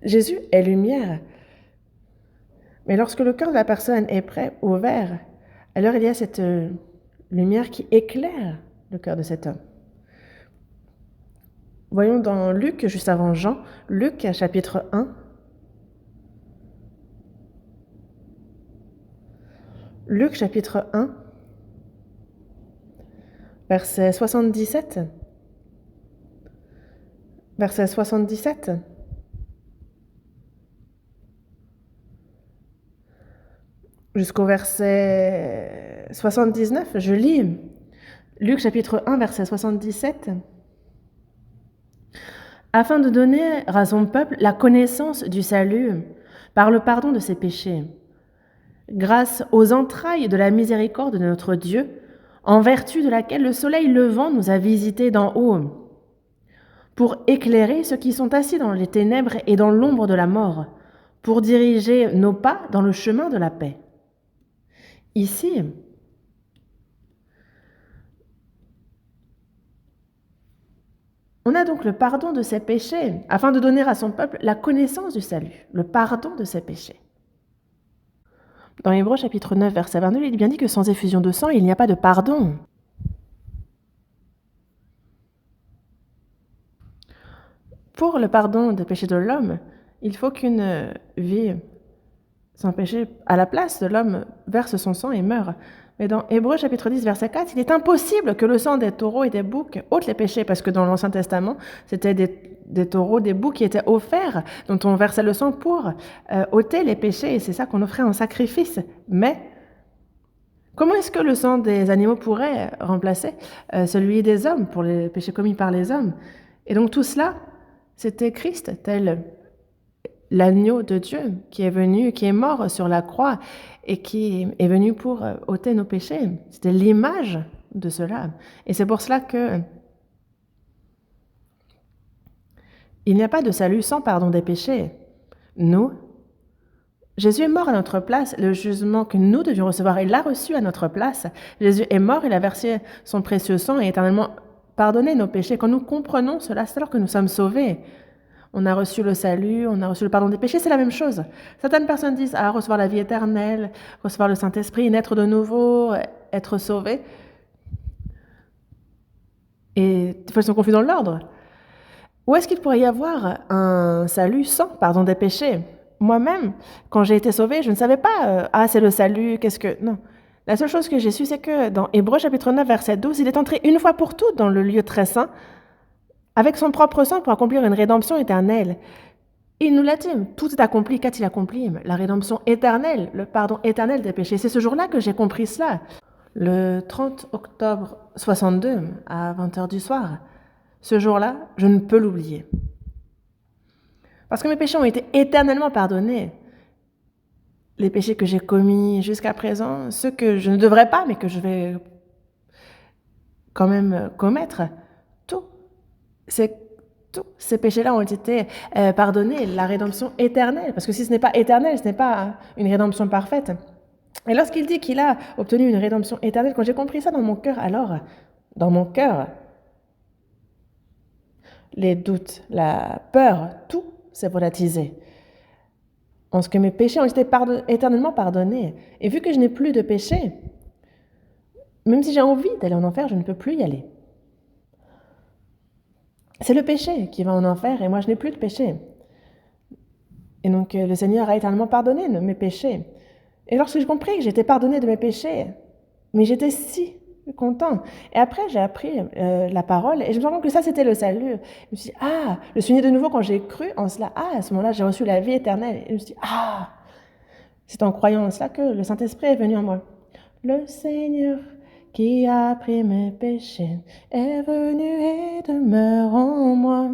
Jésus est lumière. Mais lorsque le cœur de la personne est prêt, ouvert, alors il y a cette lumière qui éclaire le cœur de cet homme. Voyons dans Luc, juste avant Jean, Luc chapitre 1. Luc chapitre 1, verset 77. Verset 77. Jusqu'au verset 79, je lis Luc chapitre 1, verset 77. Afin de donner à son peuple la connaissance du salut par le pardon de ses péchés, grâce aux entrailles de la miséricorde de notre Dieu, en vertu de laquelle le soleil levant nous a visités d'en haut, pour éclairer ceux qui sont assis dans les ténèbres et dans l'ombre de la mort, pour diriger nos pas dans le chemin de la paix. Ici, on a donc le pardon de ses péchés, afin de donner à son peuple la connaissance du salut, le pardon de ses péchés. Dans Hébreux chapitre 9, verset 22, il est bien dit que sans effusion de sang, il n'y a pas de pardon. Pour le pardon des péchés de l'homme, il faut qu'une vie sans péché à la place de l'homme verse son sang et meurt. Mais dans Hébreux chapitre 10, verset 4, il est impossible que le sang des taureaux et des boucs ôte les péchés, parce que dans l'Ancien Testament, c'était des taureaux, des boucs qui étaient offerts, dont on versait le sang pour ôter les péchés, et c'est ça qu'on offrait en sacrifice. Mais comment est-ce que le sang des animaux pourrait remplacer celui des hommes pour les péchés commis par les hommes? Et donc tout cela, c'était Christ, tel l'agneau de Dieu qui est venu, qui est mort sur la croix et qui est venu pour ôter nos péchés. C'était l'image de cela. Et c'est pour cela que il n'y a pas de salut sans pardon des péchés. Nous, Jésus est mort à notre place. Le jugement que nous devions recevoir, il l'a reçu à notre place. Jésus est mort, il a versé son précieux sang et éternellement pardonné nos péchés. Quand nous comprenons cela, c'est alors que nous sommes sauvés. On a reçu le salut, on a reçu le pardon des péchés, c'est la même chose. Certaines personnes disent recevoir la vie éternelle, recevoir le Saint-Esprit, naître de nouveau, être sauvé. Et des fois, ils sont confus dans l'ordre. Où est-ce qu'il pourrait y avoir un salut sans pardon des péchés? Moi-même, quand j'ai été sauvée, je ne savais pas c'est le salut, qu'est-ce que... Non. La seule chose que j'ai su, c'est que dans Hébreux chapitre 9, verset 12, il est entré une fois pour toutes dans le lieu très saint, avec son propre sang pour accomplir une rédemption éternelle. Il nous l'a dit, tout est accompli. Qu'a-t-il accompli? La rédemption éternelle, le pardon éternel des péchés. C'est ce jour-là que j'ai compris cela. Le 30 octobre 62, à 20h du soir, ce jour-là, je ne peux l'oublier. Parce que mes péchés ont été éternellement pardonnés. Les péchés que j'ai commis jusqu'à présent, ceux que je ne devrais pas, mais que je vais quand même commettre, tous ces péchés-là ont été pardonnés, la rédemption éternelle, parce que si ce n'est pas éternel, ce n'est pas une rédemption parfaite. Et lorsqu'il dit qu'il a obtenu une rédemption éternelle, quand j'ai compris ça dans mon cœur, alors, dans mon cœur, les doutes, la peur, tout s'est volatilisé. En ce que mes péchés ont été éternellement pardonnés. Et vu que je n'ai plus de péché, même si j'ai envie d'aller en enfer, je ne peux plus y aller. C'est le péché qui va en enfer et moi je n'ai plus de péché. Et donc le Seigneur a éternellement pardonné mes péchés. Et lorsque j'ai compris que j'étais pardonné de mes péchés, mais j'étais si content. Et après j'ai appris la parole et je me suis rendu compte que ça c'était le salut. Je me suis dit, je me suis dit de nouveau quand j'ai cru en cela, à ce moment-là j'ai reçu la vie éternelle. Et je me suis dit, c'est en croyant en cela que le Saint-Esprit est venu en moi. Le Seigneur qui a pris mes péchés est venu et demeure en moi.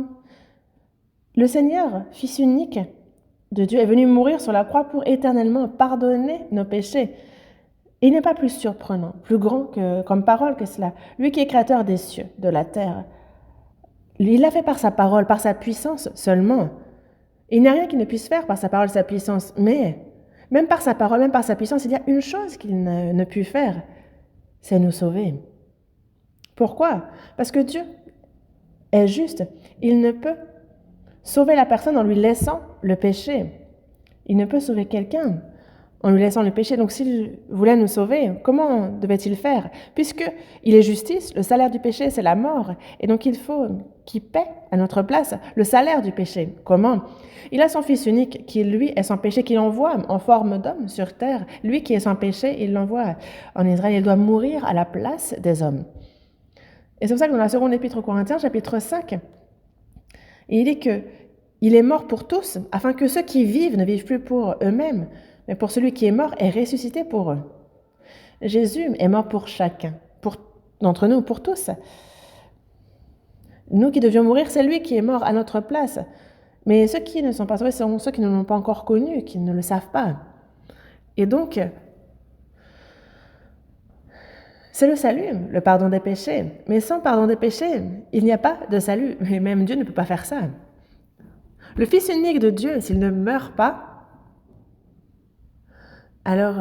Le Seigneur, Fils unique de Dieu, est venu mourir sur la croix pour éternellement pardonner nos péchés. Et il n'est pas plus surprenant, plus grand comme parole que cela. Lui qui est créateur des cieux, de la terre, il l'a fait par sa parole, par sa puissance seulement. Il n'y a rien qu'il ne puisse faire par sa parole, sa puissance, mais même par sa parole, même par sa puissance, il y a une chose qu'il ne put faire, c'est nous sauver. Pourquoi? Parce que Dieu est juste. Il ne peut sauver la personne en lui laissant le péché. Il ne peut sauver quelqu'un en lui laissant le péché. Donc s'il voulait nous sauver, comment devait-il faire? Puisqu'il est justice, le salaire du péché, c'est la mort. Et donc il faut qu'il paie à notre place le salaire du péché. Comment? Il a son Fils unique qui, lui, est sans péché, qu'il envoie en forme d'homme sur terre. Lui qui est sans péché, il l'envoie en Israël. Il doit mourir à la place des hommes. Et c'est pour ça que dans la seconde épître aux Corinthiens, chapitre 5, il dit qu'il est mort pour tous, afin que ceux qui vivent ne vivent plus pour eux-mêmes, mais pour celui qui est mort et ressuscité pour eux. Jésus est mort pour chacun, d'entre nous, pour tous. Nous qui devions mourir, c'est lui qui est mort à notre place. Mais ceux qui ne sont pas sauvés sont ceux qui ne l'ont pas encore connu, qui ne le savent pas. Et donc, c'est le salut, le pardon des péchés. Mais sans pardon des péchés, il n'y a pas de salut. Et même Dieu ne peut pas faire ça. Le Fils unique de Dieu, s'il ne meurt pas, alors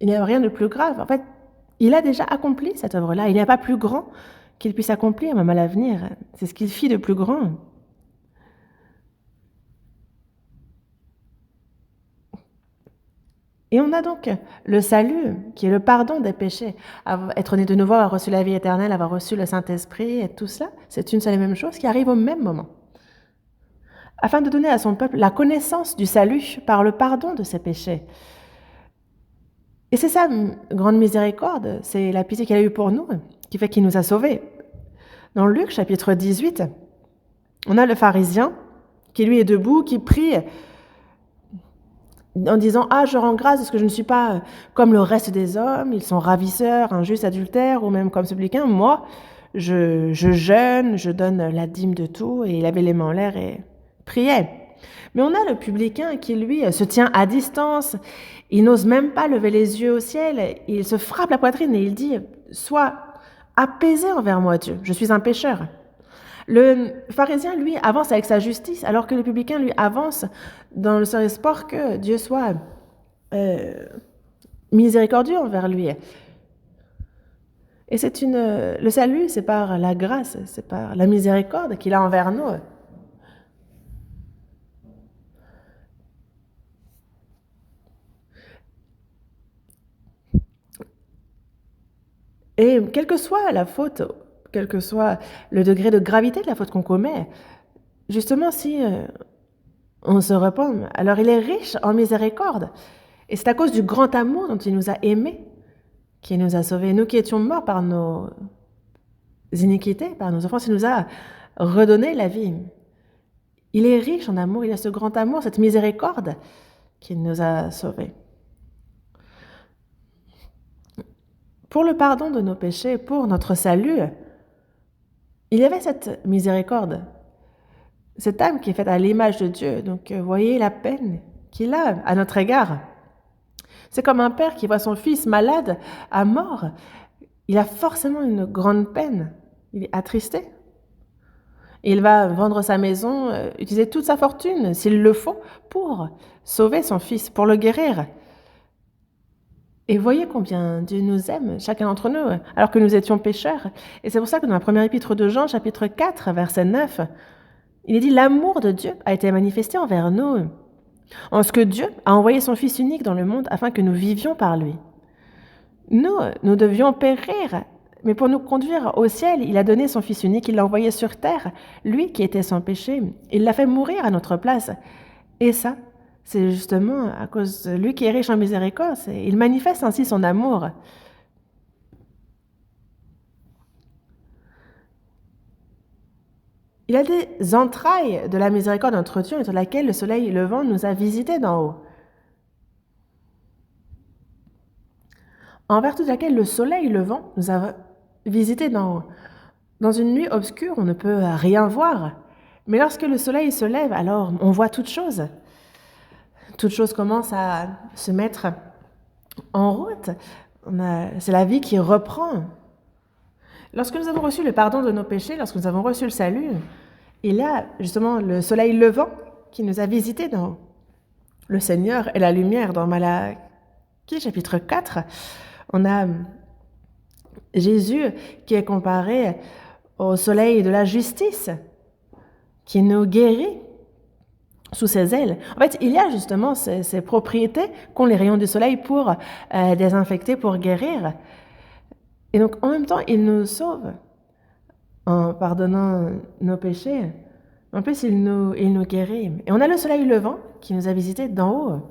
il n'y a rien de plus grave. En fait, il a déjà accompli cette œuvre-là. Il n'y a pas plus grand qu'il puisse accomplir, même à l'avenir. C'est ce qu'il fit de plus grand. Et on a donc le salut, qui est le pardon des péchés. Être né de nouveau, avoir reçu la vie éternelle, avoir reçu le Saint-Esprit, et tout cela, c'est une seule et même chose qui arrive au même moment. Afin de donner à son peuple la connaissance du salut par le pardon de ses péchés. Et c'est sa grande miséricorde, c'est la pitié qu'il a eue pour nous, qui fait qu'il nous a sauvés. Dans Luc, chapitre 18, on a le pharisien qui lui est debout, qui prie en disant « je rends grâce parce que je ne suis pas comme le reste des hommes, ils sont ravisseurs, injustes, adultères, ou même comme ce publicain. Moi, je jeûne, je donne la dîme de tout. » Et il avait les mains en l'air et priait. Mais on a le publicain qui, lui, se tient à distance. Il n'ose même pas lever les yeux au ciel. Il se frappe la poitrine et il dit « Sois apaisé envers moi, Dieu, je suis un pécheur. » Le pharisien, lui, avance avec sa justice, alors que le publicain, lui, avance dans le seul espoir que Dieu soit miséricordieux envers lui. Et le salut, c'est par la grâce, c'est par la miséricorde qu'il a envers nous. Et quelle que soit la faute, quel que soit le degré de gravité de la faute qu'on commet, justement, si on se repent, alors il est riche en miséricorde. Et c'est à cause du grand amour dont il nous a aimés qu'il nous a sauvés. Nous qui étions morts par nos iniquités, par nos offenses, il nous a redonné la vie. Il est riche en amour, il a ce grand amour, cette miséricorde qu'il nous a sauvés. Pour le pardon de nos péchés, pour notre salut, il y avait cette miséricorde, cette âme qui est faite à l'image de Dieu. Donc, voyez la peine qu'il a à notre égard. C'est comme un père qui voit son fils malade, à mort, il a forcément une grande peine. Il est attristé. Il va vendre sa maison, utiliser toute sa fortune, s'il le faut, pour sauver son fils, pour le guérir. Et voyez combien Dieu nous aime, chacun d'entre nous, alors que nous étions pécheurs. Et c'est pour ça que dans la première épître de Jean, chapitre 4, verset 9, il est dit « L'amour de Dieu a été manifesté envers nous, en ce que Dieu a envoyé son Fils unique dans le monde afin que nous vivions par lui. Nous devions périr, mais pour nous conduire au ciel, il a donné son Fils unique, il l'a envoyé sur terre, lui qui était sans péché, il l'a fait mourir à notre place. Et ça, c'est justement à cause de lui qui est riche en miséricorde, il manifeste ainsi son amour. Il a des entrailles de la miséricorde entre Dieu et sur laquelle le soleil levant nous a visités d'en haut. En vertu de laquelle le soleil levant nous a visités d'en haut. Dans une nuit obscure, on ne peut rien voir. Mais lorsque le soleil se lève, alors on voit toutes choses. Toutes choses commencent à se mettre en route. C'est la vie qui reprend. Lorsque nous avons reçu le pardon de nos péchés, lorsque nous avons reçu le salut, il y a justement le soleil levant qui nous a visités d'en haut. Le Seigneur est la lumière. Dans Malachie, chapitre 4, on a Jésus qui est comparé au soleil de la justice, qui nous guérit sous ses ailes. En fait, il y a justement ces propriétés qu'ont les rayons du soleil pour désinfecter, pour guérir. Et donc, en même temps, il nous sauve en pardonnant nos péchés. En plus, il nous guérit. Et on a le soleil levant qui nous a visités d'en haut.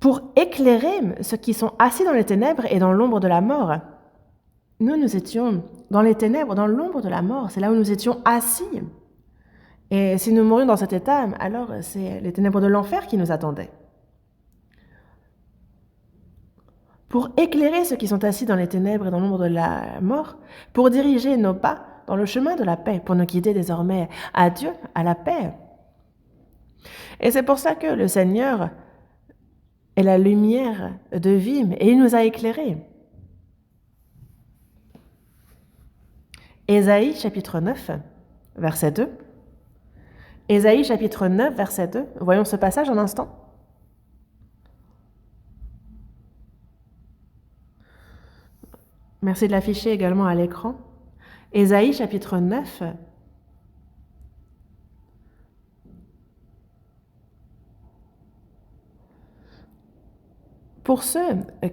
Pour éclairer ceux qui sont assis dans les ténèbres et dans l'ombre de la mort. Nous étions dans les ténèbres, dans l'ombre de la mort. C'est là où nous étions assis. Et si nous mourions dans cet état, alors c'est les ténèbres de l'enfer qui nous attendaient. Pour éclairer ceux qui sont assis dans les ténèbres et dans l'ombre de la mort, pour diriger nos pas dans le chemin de la paix, pour nous guider désormais à Dieu, à la paix. Et c'est pour ça que le Seigneur est la lumière de vie, et il nous a éclairés. Ésaïe chapitre 9, verset 2. Ésaïe chapitre 9, verset 2. Voyons ce passage un instant. Merci de l'afficher également à l'écran. Ésaïe chapitre 9. Pour ceux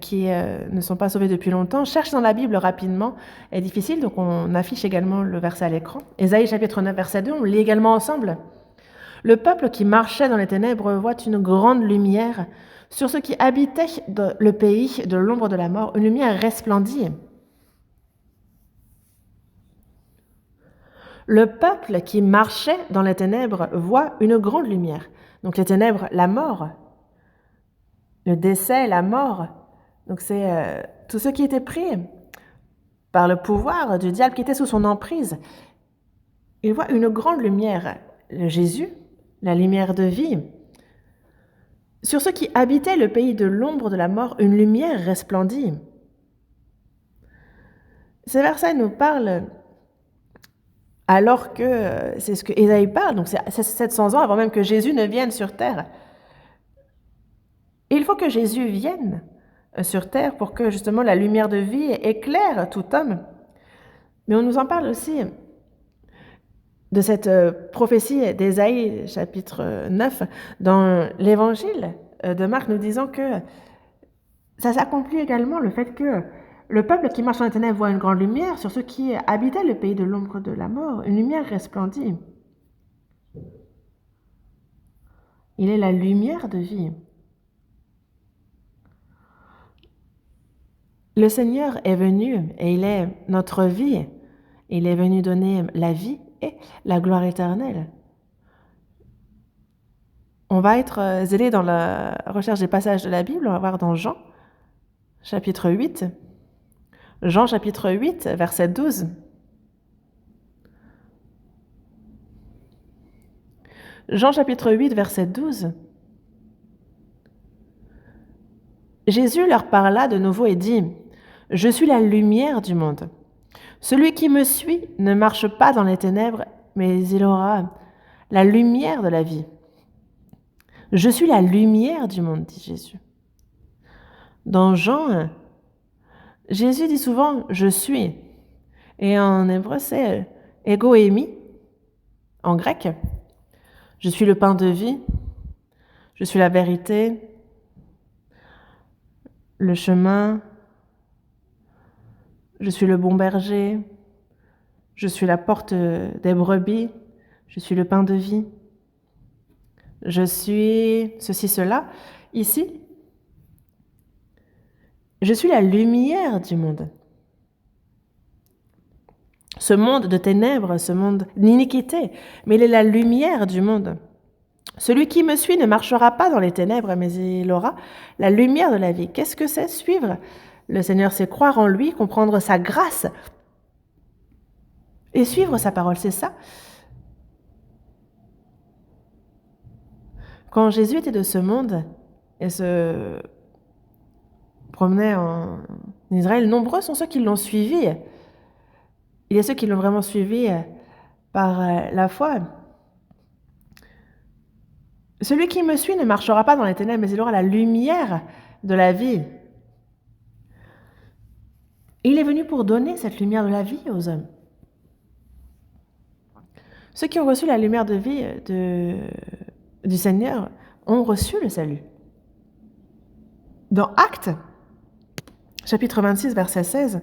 qui ne sont pas sauvés depuis longtemps, cherche dans la Bible rapidement, est difficile, donc on affiche également le verset à l'écran. Ésaïe chapitre 9, verset 2, on lit également ensemble. Le peuple qui marchait dans les ténèbres voit une grande lumière. Sur ceux qui habitaient le pays de l'ombre de la mort, une lumière resplendit. Le peuple qui marchait dans les ténèbres voit une grande lumière. Donc les ténèbres, la mort, le décès, la mort. Donc c'est tous ceux qui étaient pris par le pouvoir du diable, qui étaient sous son emprise. Ils voient une grande lumière, Jésus, la lumière de vie. Sur ceux qui habitaient le pays de l'ombre de la mort, une lumière resplendit. Ces versets nous parlent alors que c'est ce que Ésaïe parle, donc c'est 700 ans avant même que Jésus ne vienne sur terre. Et il faut que Jésus vienne sur terre pour que justement la lumière de vie éclaire tout homme. Mais on nous en parle aussi de cette prophétie d'Ésaïe chapitre 9 dans l'évangile de Marc, nous disant que ça s'accomplit également le fait que le peuple qui marche dans les ténèbres voit une grande lumière, sur ceux qui habitaient le pays de l'ombre de la mort, une lumière resplendit. Il est la lumière de vie. Le Seigneur est venu et il est notre vie. Il est venu donner la vie et la gloire éternelle. On va être zélé dans la recherche des passages de la Bible. On va voir dans Jean, chapitre 8. Jean, chapitre 8, verset 12. Jean, chapitre 8, verset 12. Jésus leur parla de nouveau et dit, « Je suis la lumière du monde. Celui qui me suit ne marche pas dans les ténèbres, mais il aura la lumière de la vie. » Je suis la lumière du monde, dit Jésus. Dans Jean, Jésus dit souvent « je suis ». Et en hébreu, c'est « ego eimi ». En grec, je suis le pain de vie, je suis la vérité, le chemin, je suis le bon berger, je suis la porte des brebis, je suis le pain de vie, je suis ceci, cela. Ici, je suis la lumière du monde. Ce monde de ténèbres, ce monde d'iniquité, mais il est la lumière du monde. Celui qui me suit ne marchera pas dans les ténèbres, mais il aura la lumière de la vie. Qu'est-ce que c'est suivre le Seigneur? C'est croire en lui, comprendre sa grâce et suivre sa parole, c'est ça. Quand Jésus était de ce monde et se promenait en Israël, nombreux sont ceux qui l'ont suivi. Il y a ceux qui l'ont vraiment suivi par la foi. Celui qui me suit ne marchera pas dans les ténèbres, mais il aura la lumière de la vie. Il est venu pour donner cette lumière de la vie aux hommes. Ceux qui ont reçu la lumière de vie du Seigneur ont reçu le salut. Dans Actes, chapitre 26, verset 16,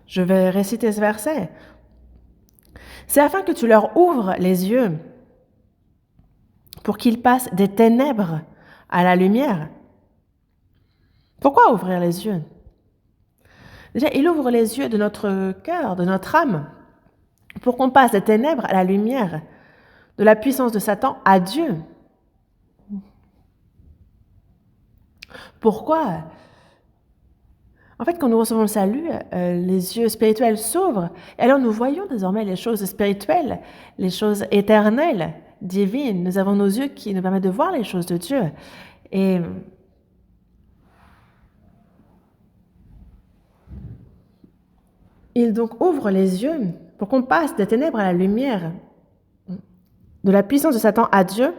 je vais réciter ce verset. C'est afin que tu leur ouvres les yeux pour qu'ils passent des ténèbres à la lumière. Pourquoi ouvrir les yeux? Déjà, il ouvre les yeux de notre cœur, de notre âme, pour qu'on passe des ténèbres à la lumière, de la puissance de Satan à Dieu. Pourquoi? En fait, quand nous recevons le salut, les yeux spirituels s'ouvrent, et alors nous voyons désormais les choses spirituelles, les choses éternelles, divines. Nous avons nos yeux qui nous permettent de voir les choses de Dieu. Et il donc ouvre les yeux pour qu'on passe des ténèbres à la lumière, de la puissance de Satan à Dieu,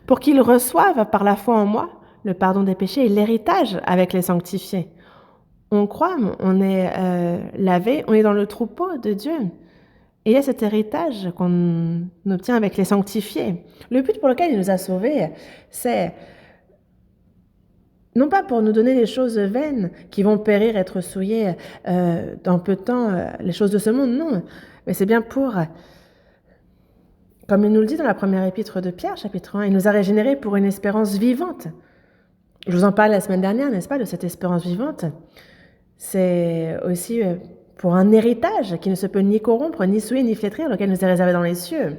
pour qu'ils reçoivent par la foi en moi le pardon des péchés et l'héritage avec les sanctifiés. On croit, on est lavé, on est dans le troupeau de Dieu. Et il y a cet héritage qu'on obtient avec les sanctifiés. Le but pour lequel il nous a sauvés, c'est non pas pour nous donner les choses vaines qui vont périr, être souillées dans peu de temps, les choses de ce monde, non. Mais c'est bien pour, comme il nous le dit dans la première épître de Pierre, chapitre 1, il nous a régénérés pour une espérance vivante. Je vous en parlais la semaine dernière, n'est-ce pas, de cette espérance vivante. C'est aussi pour un héritage qui ne se peut ni corrompre, ni souiller, ni flétrir, lequel nous est réservé dans les cieux.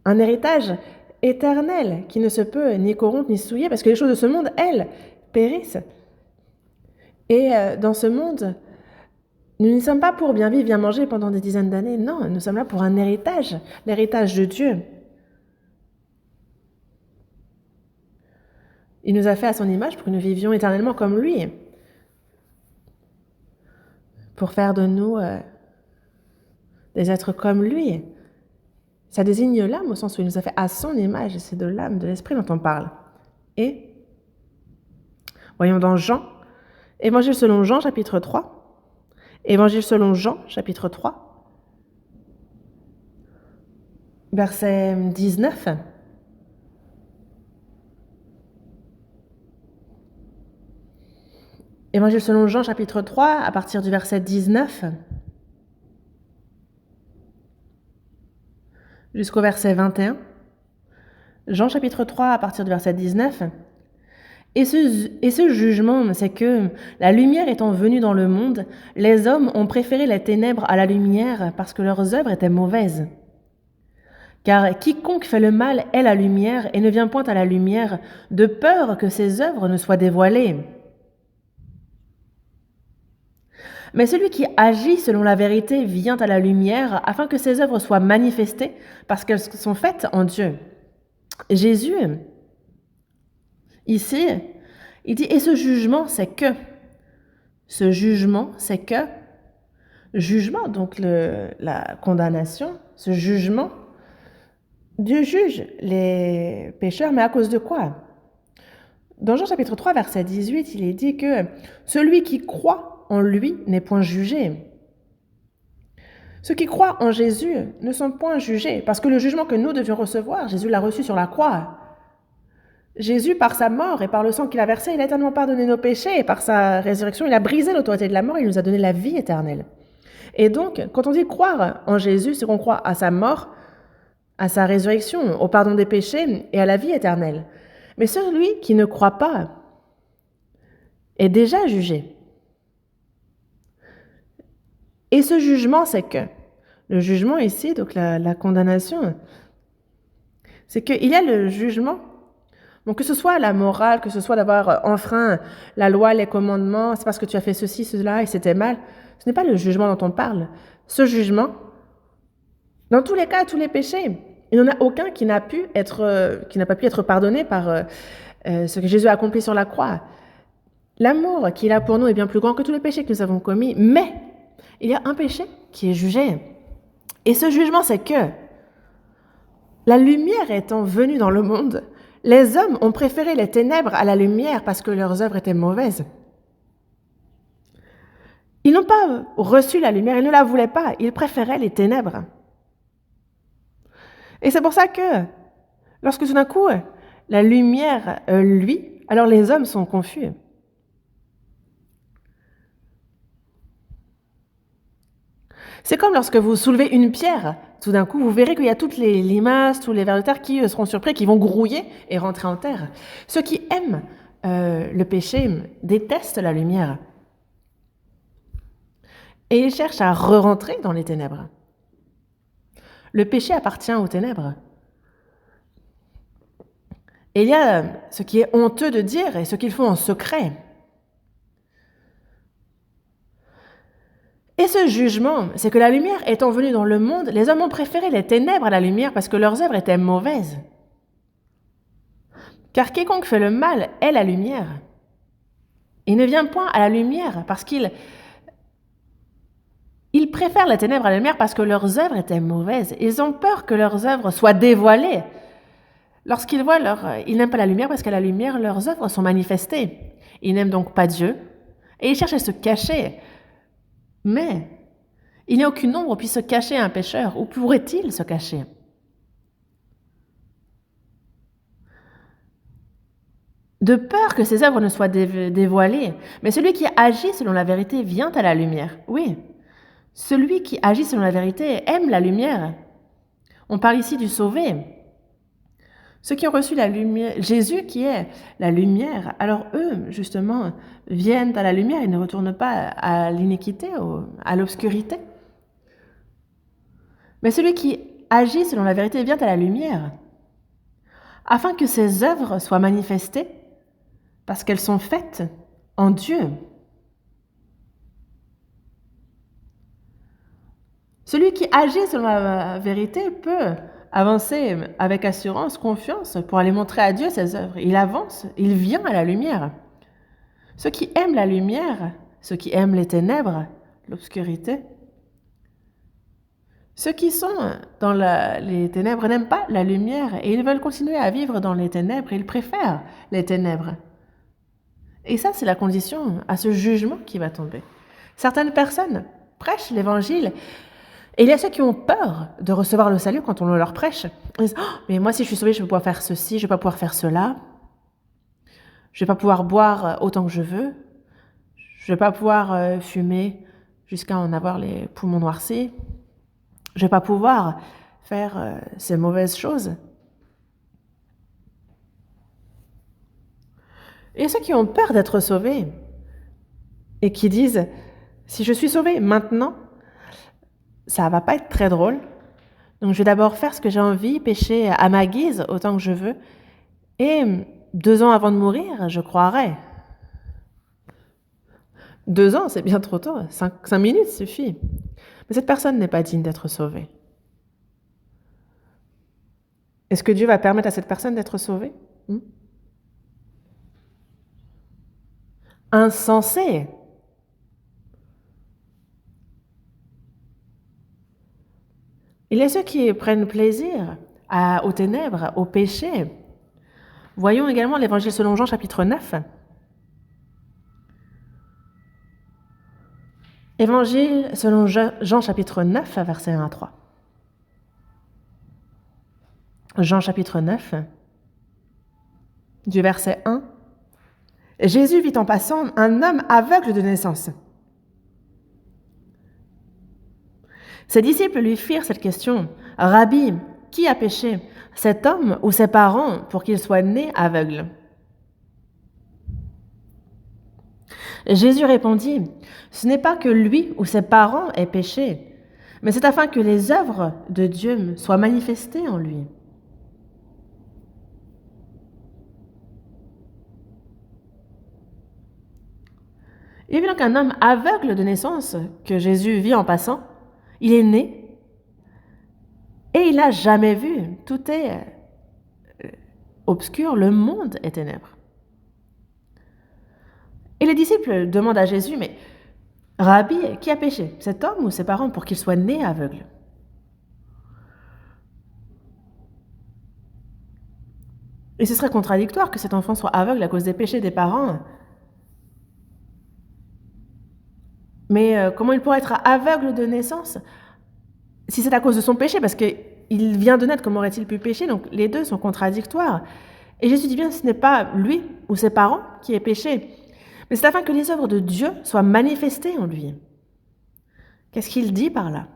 Un héritage éternel qui ne se peut ni corrompre, ni souiller, parce que les choses de ce monde, elles, périssent. Et dans ce monde, nous n'y sommes pas pour bien vivre, bien manger pendant des dizaines d'années. Non, nous sommes là pour un héritage, l'héritage de Dieu. Il nous a fait à son image pour que nous vivions éternellement comme lui, pour faire de nous des êtres comme lui. Ça désigne l'âme au sens où il nous a fait à son image, et c'est de l'âme, de l'esprit dont on parle. Et, voyons dans Jean, Évangile selon Jean, chapitre 3, Évangile selon Jean, chapitre 3, verset 19. Évangile selon Jean, chapitre 3, à partir du verset 19 jusqu'au verset 21. Jean, chapitre 3, à partir du verset 19. Et ce jugement, c'est que, la lumière étant venue dans le monde, les hommes ont préféré les ténèbres à la lumière parce que leurs œuvres étaient mauvaises. Car quiconque fait le mal est la lumière et ne vient point à la lumière, de peur que ses œuvres ne soient dévoilées. Mais celui qui agit selon la vérité vient à la lumière afin que ses œuvres soient manifestées parce qu'elles sont faites en Dieu. Jésus, ici, il dit, et ce jugement, c'est que. Ce jugement, c'est que. Jugement, donc la condamnation, ce jugement, Dieu juge les pécheurs, mais à cause de quoi? Dans Jean chapitre 3, verset 18, il est dit que celui qui croit en lui n'est point jugé. Ceux qui croient en Jésus ne sont point jugés, parce que le jugement que nous devions recevoir, Jésus l'a reçu sur la croix. Jésus, par sa mort et par le sang qu'il a versé, il a éternellement pardonné nos péchés, et par sa résurrection, il a brisé l'autorité de la mort, il nous a donné la vie éternelle. Et donc, quand on dit croire en Jésus, c'est qu'on croit à sa mort, à sa résurrection, au pardon des péchés et à la vie éternelle. Mais celui qui ne croit pas est déjà jugé. Et ce jugement, c'est que, le jugement ici, donc la condamnation, c'est qu'il y a le jugement, donc que ce soit la morale, que ce soit d'avoir enfreint la loi, les commandements, c'est parce que tu as fait ceci, cela et c'était mal, ce n'est pas le jugement dont on parle. Ce jugement, dans tous les cas, tous les péchés, il n'y en a aucun qui n'a pas pu être pardonné par ce que Jésus a accompli sur la croix. L'amour qu'il a pour nous est bien plus grand que tous les péchés que nous avons commis, mais il y a un péché qui est jugé. Et ce jugement, c'est que la lumière étant venue dans le monde, les hommes ont préféré les ténèbres à la lumière parce que leurs œuvres étaient mauvaises. Ils n'ont pas reçu la lumière, ils ne la voulaient pas, ils préféraient les ténèbres. Et c'est pour ça que, lorsque tout d'un coup, la lumière luit, alors les hommes sont confus. C'est comme lorsque vous soulevez une pierre, tout d'un coup, vous verrez qu'il y a toutes les limaces, tous les vers de terre qui seront surpris, qui vont grouiller et rentrer en terre. Ceux qui aiment le péché détestent la lumière. Et ils cherchent à re-rentrer dans les ténèbres. Le péché appartient aux ténèbres. Et il y a ce qui est honteux de dire et ce qu'ils font en secret. Et ce jugement, c'est que la lumière étant venue dans le monde, les hommes ont préféré les ténèbres à la lumière parce que leurs œuvres étaient mauvaises. Car quiconque fait le mal est la lumière. Il ne vient point à la lumière parce qu'ils préfèrent les ténèbres à la lumière parce que leurs œuvres étaient mauvaises. Ils ont peur que leurs œuvres soient dévoilées. Lorsqu'ils voient ils n'aiment pas la lumière parce qu'à la lumière, leurs œuvres sont manifestées. Ils n'aiment donc pas Dieu et ils cherchent à se cacher. Mais il n'y a aucune ombre puisse se cacher à un pécheur. Où pourrait-il se cacher? De peur que ses œuvres ne soient dévoilées. Mais celui qui agit selon la vérité vient à la lumière. Oui, celui qui agit selon la vérité aime la lumière. On parle ici du sauvé. Ceux qui ont reçu la lumière, Jésus qui est la lumière, alors eux, justement, viennent à la lumière, ils ne retournent pas à l'iniquité, à l'obscurité. Mais celui qui agit selon la vérité vient à la lumière, afin que ses œuvres soient manifestées, parce qu'elles sont faites en Dieu. Celui qui agit selon la vérité peut avancer avec assurance, confiance, pour aller montrer à Dieu ses œuvres. Il avance, il vient à la lumière. Ceux qui aiment la lumière, ceux qui aiment les ténèbres, l'obscurité, ceux qui sont dans les ténèbres n'aiment pas la lumière et ils veulent continuer à vivre dans les ténèbres, ils préfèrent les ténèbres. Et ça, c'est la condition à ce jugement qui va tomber. Certaines personnes prêchent l'évangile et il y a ceux qui ont peur de recevoir le salut quand on leur prêche. Ils disent « Oh, mais moi, si je suis sauvé, je vais pouvoir faire ceci, je vais pas pouvoir faire cela. Je vais pas pouvoir boire autant que je veux. Je vais pas pouvoir fumer jusqu'à en avoir les poumons noircis. Je vais pas pouvoir faire ces mauvaises choses. » Et ceux qui ont peur d'être sauvés et qui disent « Si je suis sauvé maintenant, ça va pas être très drôle. Donc je vais d'abord faire ce que j'ai envie, pécher à ma guise autant que je veux. Et 2 ans avant de mourir, je croirai. 2 ans, c'est bien trop tôt. 5 minutes suffit. Mais cette personne n'est pas digne d'être sauvée. Est-ce que Dieu va permettre à cette personne d'être sauvée? Insensé. Il y a ceux qui prennent plaisir aux ténèbres, au péché. Voyons également l'Évangile selon Jean, chapitre 9. Évangile selon Jean, chapitre 9, versets 1 à 3. Jean, chapitre 9, du verset 1. Jésus vit en passant un homme aveugle de naissance. Ses disciples lui firent cette question. « Rabbi, qui a péché, cet homme ou ses parents, pour qu'il soit né aveugle ?» Jésus répondit, « Ce n'est pas que lui ou ses parents aient péché, mais c'est afin que les œuvres de Dieu soient manifestées en lui. » Il y avait donc un homme aveugle de naissance que Jésus vit en passant. Il est né et il n'a jamais vu. Tout est obscur, le monde est ténèbres. Et les disciples demandent à Jésus, mais Rabbi, qui a péché, cet homme ou ses parents, pour qu'il soit né aveugle? Et ce serait contradictoire que cet enfant soit aveugle à cause des péchés des parents. Mais comment il pourrait être aveugle de naissance si c'est à cause de son péché? Parce qu'il vient de naître, comment aurait-il pu pécher? Donc les deux sont contradictoires. Et Jésus dit bien, ce n'est pas lui ou ses parents qui aient péché, mais c'est afin que les œuvres de Dieu soient manifestées en lui. Qu'est-ce qu'il dit par là?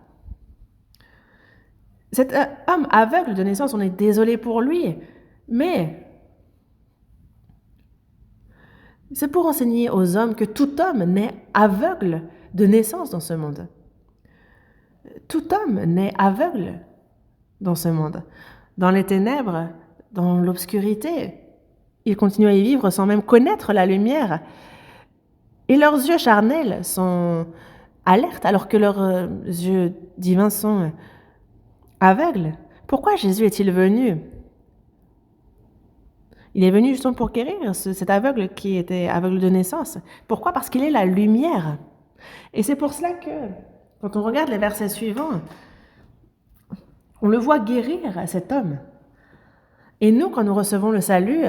Cet homme aveugle de naissance, on est désolé pour lui, mais c'est pour enseigner aux hommes que tout homme naît aveugle de naissance dans ce monde. Tout homme naît aveugle dans ce monde, dans les ténèbres, dans l'obscurité. Ils continuent à y vivre sans même connaître la lumière. Et leurs yeux charnels sont alertes alors que leurs yeux divins sont aveugles. Pourquoi Jésus est-il venu? Il est venu justement pour guérir cet aveugle qui était aveugle de naissance. Pourquoi? Parce qu'il est la lumière. Et c'est pour cela que, quand on regarde les versets suivants, on le voit guérir cet homme. Et nous, quand nous recevons le salut,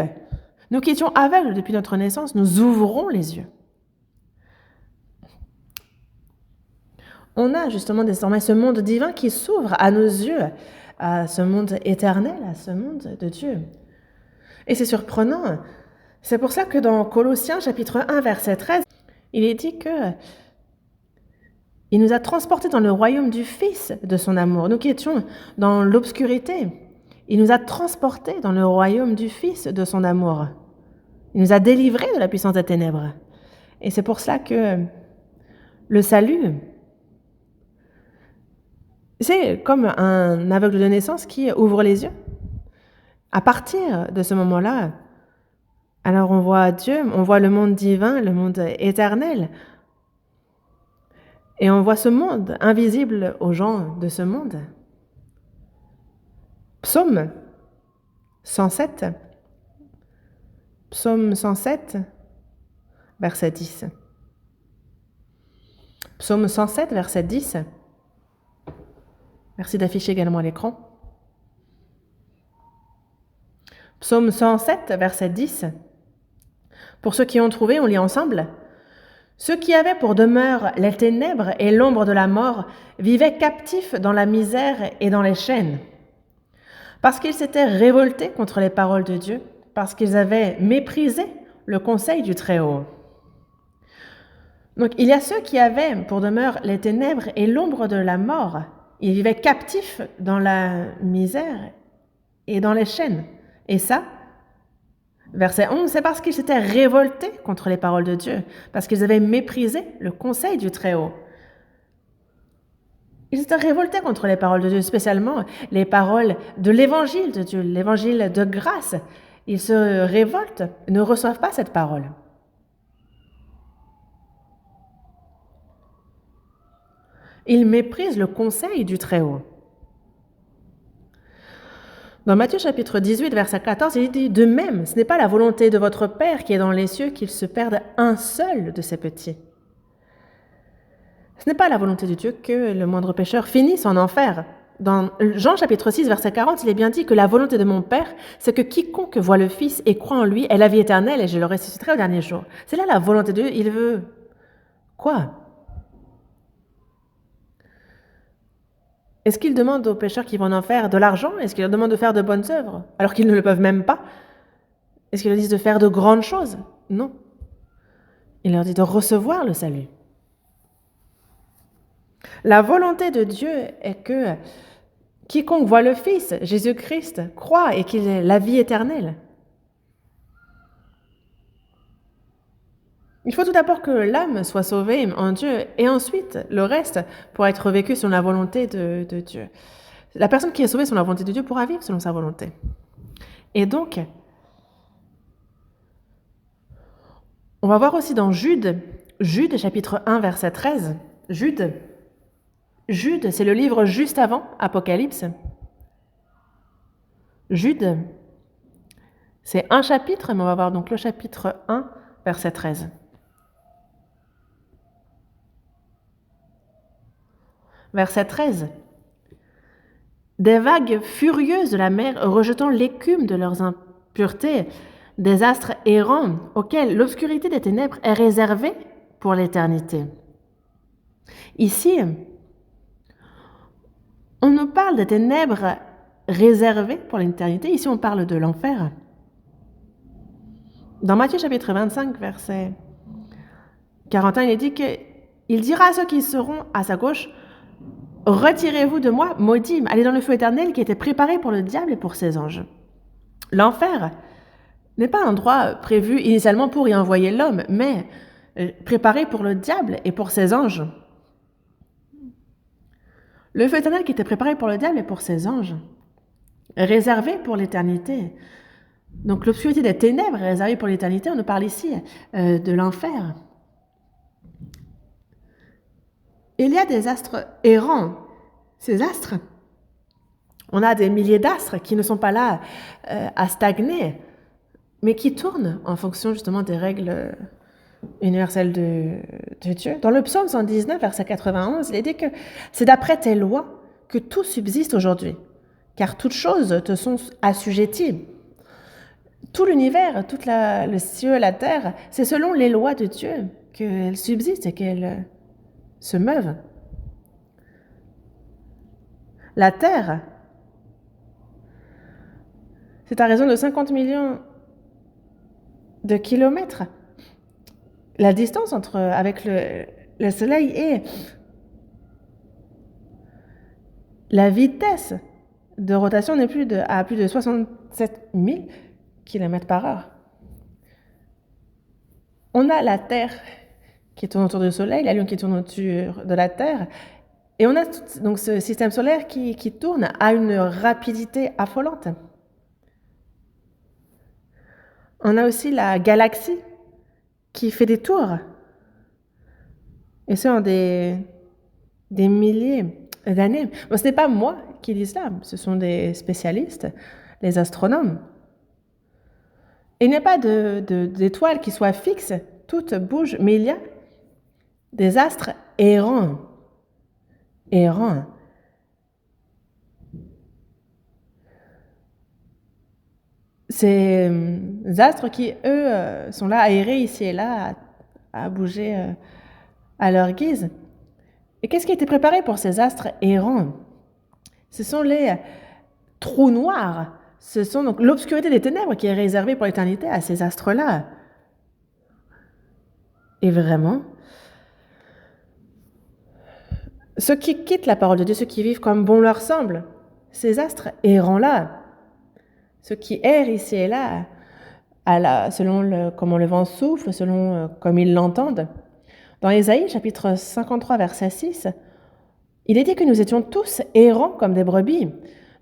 nous qui étions aveugles depuis notre naissance, nous ouvrons les yeux. On a justement désormais ce monde divin qui s'ouvre à nos yeux, à ce monde éternel, à ce monde de Dieu. Et c'est surprenant. C'est pour ça que dans Colossiens chapitre 1, verset 13, il est dit que il nous a transportés dans le royaume du Fils de son amour. Nous qui étions dans l'obscurité, il nous a transportés dans le royaume du Fils de son amour. Il nous a délivrés de la puissance des ténèbres. Et c'est pour cela que le salut, c'est comme un aveugle de naissance qui ouvre les yeux. À partir de ce moment-là, alors on voit Dieu, on voit le monde divin, le monde éternel. Et on voit ce monde invisible aux gens de ce monde. Psaume 107. Psaume 107, verset 10. Psaume 107, verset 10. Merci d'afficher également à l'écran. Psaume 107, verset 10. Pour ceux qui ont trouvé, on lit ensemble. Ceux qui avaient pour demeure les ténèbres et l'ombre de la mort vivaient captifs dans la misère et dans les chaînes. Parce qu'ils s'étaient révoltés contre les paroles de Dieu, parce qu'ils avaient méprisé le conseil du Très-Haut. Donc il y a ceux qui avaient pour demeure les ténèbres et l'ombre de la mort. Ils vivaient captifs dans la misère et dans les chaînes. Et ça, verset 11, c'est parce qu'ils s'étaient révoltés contre les paroles de Dieu, parce qu'ils avaient méprisé le conseil du Très-Haut. Ils s'étaient révoltés contre les paroles de Dieu, spécialement les paroles de l'évangile de Dieu, l'évangile de grâce. Ils se révoltent, ne reçoivent pas cette parole. Ils méprisent le conseil du Très-Haut. Dans Matthieu chapitre 18, verset 14, il dit « De même, ce n'est pas la volonté de votre Père qui est dans les cieux qu'il se perde un seul de ses petits. » Ce n'est pas la volonté de Dieu que le moindre pécheur finisse en enfer. Dans Jean chapitre 6, verset 40, il est bien dit que la volonté de mon Père, c'est que quiconque voit le Fils et croit en lui ait la vie éternelle et je le ressusciterai au dernier jour. C'est là la volonté de Dieu. Il veut quoi? Est-ce qu'il demande aux pécheurs qui vont en enfer de l'argent? Est-ce qu'il leur demande de faire de bonnes œuvres alors qu'ils ne le peuvent même pas? Est-ce qu'il leur dit de faire de grandes choses? Non. Il leur dit de recevoir le salut. La volonté de Dieu est que quiconque voit le Fils, Jésus-Christ, croit et qu'il ait la vie éternelle. Il faut tout d'abord que l'âme soit sauvée en Dieu et ensuite le reste pourra être vécu selon la volonté de Dieu. La personne qui est sauvée selon la volonté de Dieu pourra vivre selon sa volonté. Et donc, on va voir aussi dans Jude chapitre 1, verset 13. Jude, c'est le livre juste avant Apocalypse. Jude, c'est un chapitre, mais on va voir donc le chapitre 1, verset 13. Verset 13. Des vagues furieuses de la mer rejetant l'écume de leurs impuretés, des astres errants auxquels l'obscurité des ténèbres est réservée pour l'éternité. Ici, on nous parle des ténèbres réservées pour l'éternité. Ici, on parle de l'enfer. Dans Matthieu chapitre 25, verset 41, il est dit qu'il dira à ceux qui seront à sa gauche, « Retirez-vous de moi, maudits, allez dans le feu éternel qui était préparé pour le diable et pour ses anges. » L'enfer n'est pas un endroit prévu initialement pour y envoyer l'homme, mais préparé pour le diable et pour ses anges. Le feu éternel qui était préparé pour le diable et pour ses anges, réservé pour l'éternité. Donc l'obscurité des ténèbres est réservée pour l'éternité. On nous parle ici de l'enfer. Il y a des astres errants. Ces astres, on a des milliers d'astres qui ne sont pas là à stagner, mais qui tournent en fonction justement des règles universelles de Dieu. Dans le psaume 119, verset 91, il est dit que c'est d'après tes lois que tout subsiste aujourd'hui, car toutes choses te sont assujetties. Tout l'univers, tout le ciel, la terre, c'est selon les lois de Dieu qu'elles subsistent et qu'elles se meuvent. La terre, c'est à raison de 50 millions de kilomètres. La distance avec le Soleil et la vitesse de rotation n'est à plus de 67 000 km par heure. On a la Terre qui tourne autour du Soleil, la Lune qui tourne autour de la Terre, et on a donc ce système solaire qui tourne à une rapidité affolante. On a aussi la galaxie qui fait des tours, et ce en des milliers d'années. Bon, ce n'est pas moi qui dis cela, ce sont des spécialistes, les astronomes. Il n'y a pas d'étoiles qui soient fixes, toutes bougent, mais il y a des astres errants. Ces astres qui, eux, sont là à errer ici et là, à bouger à leur guise. Et qu'est-ce qui a été préparé pour ces astres errants? Ce sont les trous noirs. Ce sont donc l'obscurité des ténèbres qui est réservée pour l'éternité à ces astres-là. Et vraiment, ceux qui quittent la parole de Dieu, ceux qui vivent comme bon leur semble, ces astres errants-là, ceux qui errent ici et là, selon comment le vent souffle, selon comme ils l'entendent. Dans Ésaïe, chapitre 53, verset 6, il est dit que nous étions tous errants comme des brebis.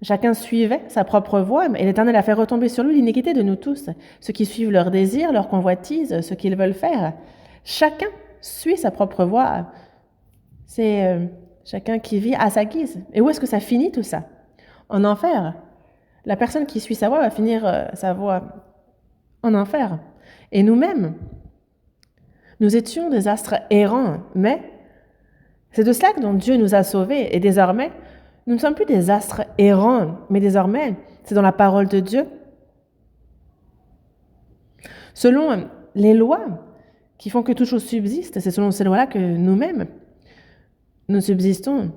Chacun suivait sa propre voie, et l'Éternel a fait retomber sur lui l'iniquité de nous tous, ceux qui suivent leurs désirs, leurs convoitises, ce qu'ils veulent faire. Chacun suit sa propre voie. C'est chacun qui vit à sa guise. Et où est-ce que ça finit tout ça? En enfer. la personne qui suit sa voie va finir sa voie en enfer. Et nous-mêmes, nous étions des astres errants, mais c'est de cela dont Dieu nous a sauvés. Et désormais, nous ne sommes plus des astres errants, mais désormais, c'est dans la parole de Dieu. Selon les lois qui font que toute chose subsiste, c'est selon ces lois-là que nous-mêmes, nous subsistons.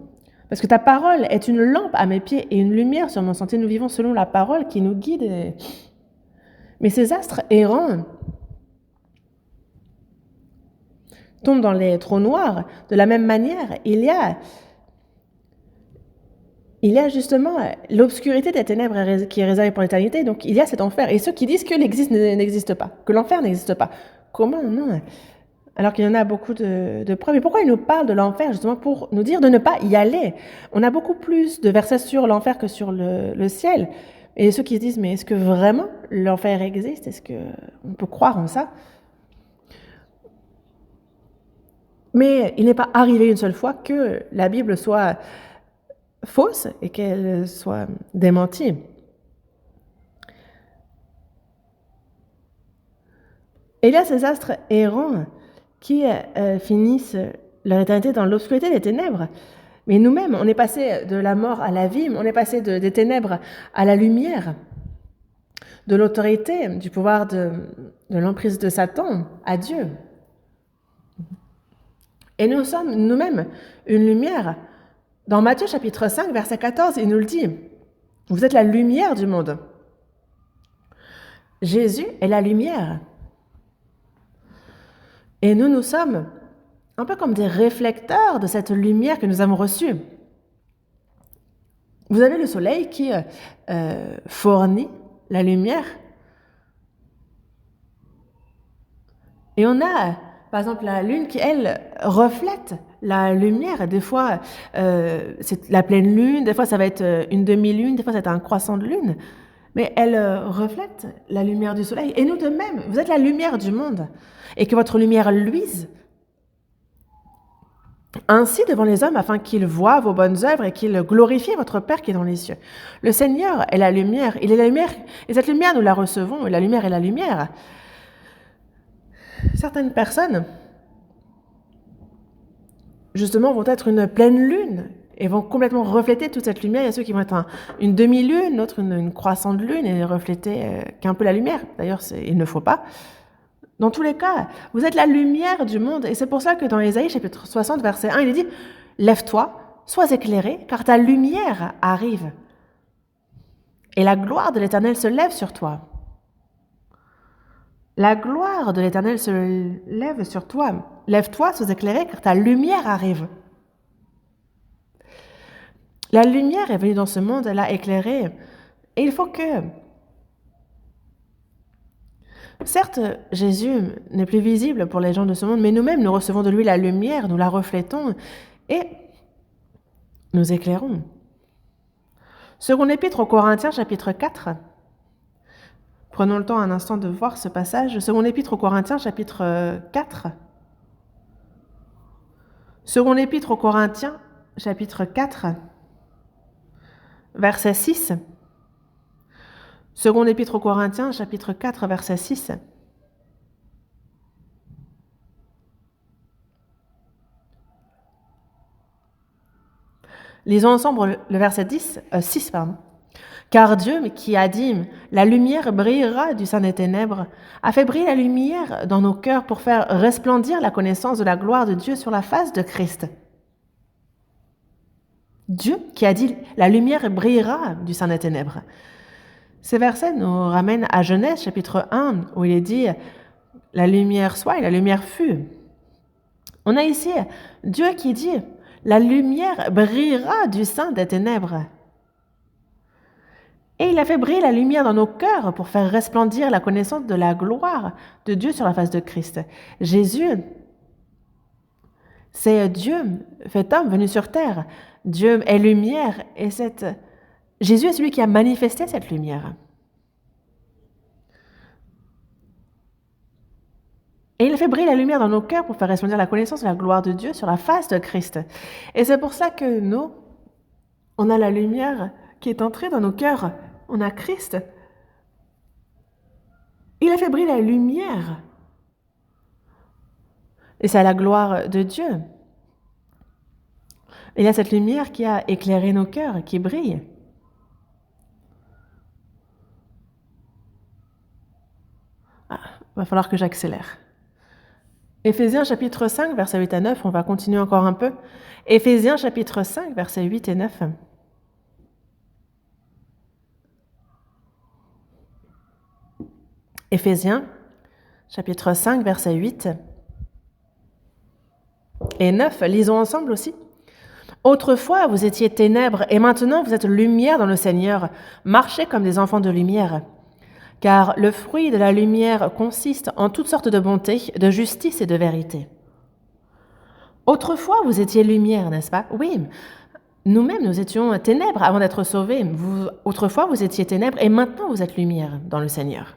Parce que ta parole est une lampe à mes pieds et une lumière sur mon sentier. Nous vivons selon la parole qui nous guide. Mais ces astres errants tombent dans les trous noirs. De la même manière, il y a justement l'obscurité des ténèbres qui est réservée pour l'éternité. Donc il y a cet enfer. Et ceux qui disent que l'existe n'existe pas, que l'enfer n'existe pas. Comment? Non. Alors qu'il y en a beaucoup de preuves. Et pourquoi il nous parle de l'enfer? Justement pour nous dire de ne pas y aller. On a beaucoup plus de versets sur l'enfer que sur le ciel. Et ceux qui se disent, mais est-ce que vraiment l'enfer existe? Est-ce qu'on peut croire en ça? Mais il n'est pas arrivé une seule fois que la Bible soit fausse et qu'elle soit démentie. Et il y a ces astres errants qui finissent leur éternité dans l'obscurité des ténèbres. Mais nous-mêmes, on est passé de la mort à la vie, on est passé des ténèbres à la lumière, de l'autorité, du pouvoir de l'emprise de Satan à Dieu. Et nous sommes nous-mêmes une lumière. Dans Matthieu chapitre 5, verset 14, il nous le dit. Vous êtes la lumière du monde. Jésus est la lumière. Et nous sommes un peu comme des réflecteurs de cette lumière que nous avons reçue. Vous avez le soleil qui fournit la lumière. Et on a, par exemple, la lune qui, elle, reflète la lumière. Des fois, c'est la pleine lune, des fois, ça va être une demi-lune, des fois, ça va être un croissant de lune. Mais elle reflète la lumière du soleil. Et nous de même, vous êtes la lumière du monde. Et que votre lumière luise ainsi devant les hommes, afin qu'ils voient vos bonnes œuvres et qu'ils glorifient votre Père qui est dans les cieux. Le Seigneur est la lumière. Il est la lumière. Et cette lumière, nous la recevons. Et la lumière est la lumière. Certaines personnes, justement, vont être une pleine lune et vont complètement refléter toute cette lumière. Il y a ceux qui vont être une demi-lune, d'autres une croissante lune et refléter qu'un peu la lumière. D'ailleurs, il ne faut pas. Dans tous les cas, vous êtes la lumière du monde. Et c'est pour ça que dans Ésaïe, chapitre 60, verset 1, il est dit « Lève-toi, sois éclairé, car ta lumière arrive. Et la gloire de l'Éternel se lève sur toi. » La gloire de l'Éternel se lève sur toi. Lève-toi, sois éclairé, car ta lumière arrive. La lumière est venue dans ce monde, elle a éclairé. Et il faut que... Certes, Jésus n'est plus visible pour les gens de ce monde, mais nous-mêmes, nous recevons de lui la lumière, nous la reflétons et nous éclairons. Seconde épître aux Corinthiens, chapitre 4. Prenons le temps un instant de voir ce passage. Seconde épître aux Corinthiens, chapitre 4. Seconde épître aux Corinthiens, chapitre 4, verset 6. Seconde épître aux Corinthiens, chapitre 4, verset 6. Lisons ensemble le verset 6. Car Dieu, qui a dit « La lumière brillera du sein des ténèbres », a fait briller la lumière dans nos cœurs pour faire resplendir la connaissance de la gloire de Dieu sur la face de Christ. Dieu qui a dit « La lumière brillera du sein des ténèbres ». Ces versets nous ramènent à Genèse, chapitre 1, où il est dit « La lumière soit et la lumière fut ». On a ici Dieu qui dit « La lumière brillera du sein des ténèbres ». Et il a fait briller la lumière dans nos cœurs pour faire resplendir la connaissance de la gloire de Dieu sur la face de Christ. Jésus, c'est Dieu fait homme venu sur terre. Dieu est lumière et Jésus est celui qui a manifesté cette lumière. Et il a fait briller la lumière dans nos cœurs pour faire resplendir la connaissance de la gloire de Dieu sur la face de Christ. Et c'est pour ça que nous, on a la lumière qui est entrée dans nos cœurs on a Christ. Il a fait briller la lumière. Et c'est à la gloire de Dieu. Il y a cette lumière qui a éclairé nos cœurs, qui brille. Va falloir que j'accélère. Éphésiens chapitre 5, versets 8 à 9, on va continuer encore un peu. Éphésiens chapitre 5, versets 8 et 9. Éphésiens chapitre 5, versets 8 et 9, lisons ensemble aussi. Autrefois, vous étiez ténèbres, et maintenant vous êtes lumière dans le Seigneur. Marchez comme des enfants de lumière. Car le fruit de la lumière consiste en toutes sortes de bonté, de justice et de vérité. Autrefois, vous étiez lumière, n'est-ce pas? Oui, nous-mêmes, nous étions ténèbres avant d'être sauvés. Autrefois, vous étiez ténèbres, et maintenant vous êtes lumière dans le Seigneur.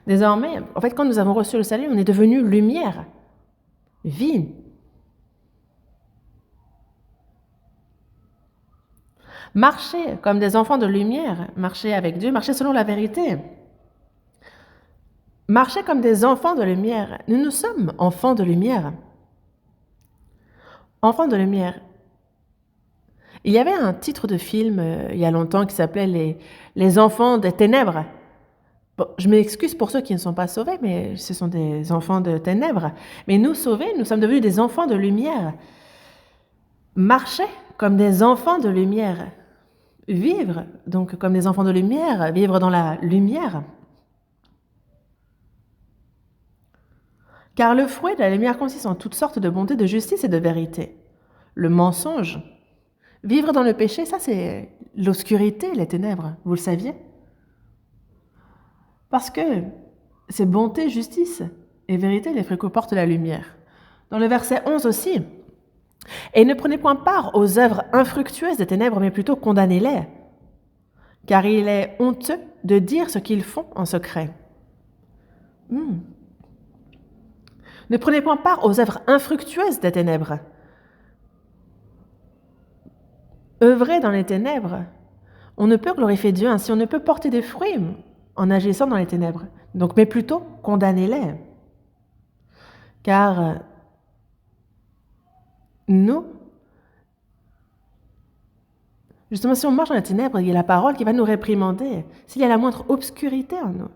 Désormais, en fait, quand nous avons reçu le salut, on est devenu lumière, vie. Marchez comme des enfants de lumière, marchez avec Dieu, marchez selon la vérité. Marchez comme des enfants de lumière. Nous sommes enfants de lumière. Enfants de lumière. Il y avait un titre de film il y a longtemps qui s'appelait Les enfants des ténèbres. Bon, je m'excuse pour ceux qui ne sont pas sauvés, mais ce sont des enfants de ténèbres. Mais nous, sauvés, nous sommes devenus des enfants de lumière. Marcher comme des enfants de lumière. Vivre, donc comme des enfants de lumière, vivre dans la lumière. Car le fruit de la lumière consiste en toutes sortes de bonté, de justice et de vérité. Le mensonge, vivre dans le péché, ça c'est l'obscurité, les ténèbres, vous le saviez? Parce que c'est bonté, justice et vérité les fruits que porte la lumière. Dans le verset 11 aussi, « Et ne prenez point part aux œuvres infructueuses des ténèbres, mais plutôt condamnez-les, car il est honteux de dire ce qu'ils font en secret. » Ne prenez point part aux œuvres infructueuses des ténèbres. Œuvrer dans les ténèbres, on ne peut glorifier Dieu ainsi, on ne peut porter des fruits en agissant dans les ténèbres. Donc, mais plutôt, condamnez-les. Car nous, justement, si on marche dans les ténèbres, il y a la parole qui va nous réprimander s'il y a la moindre obscurité en nous.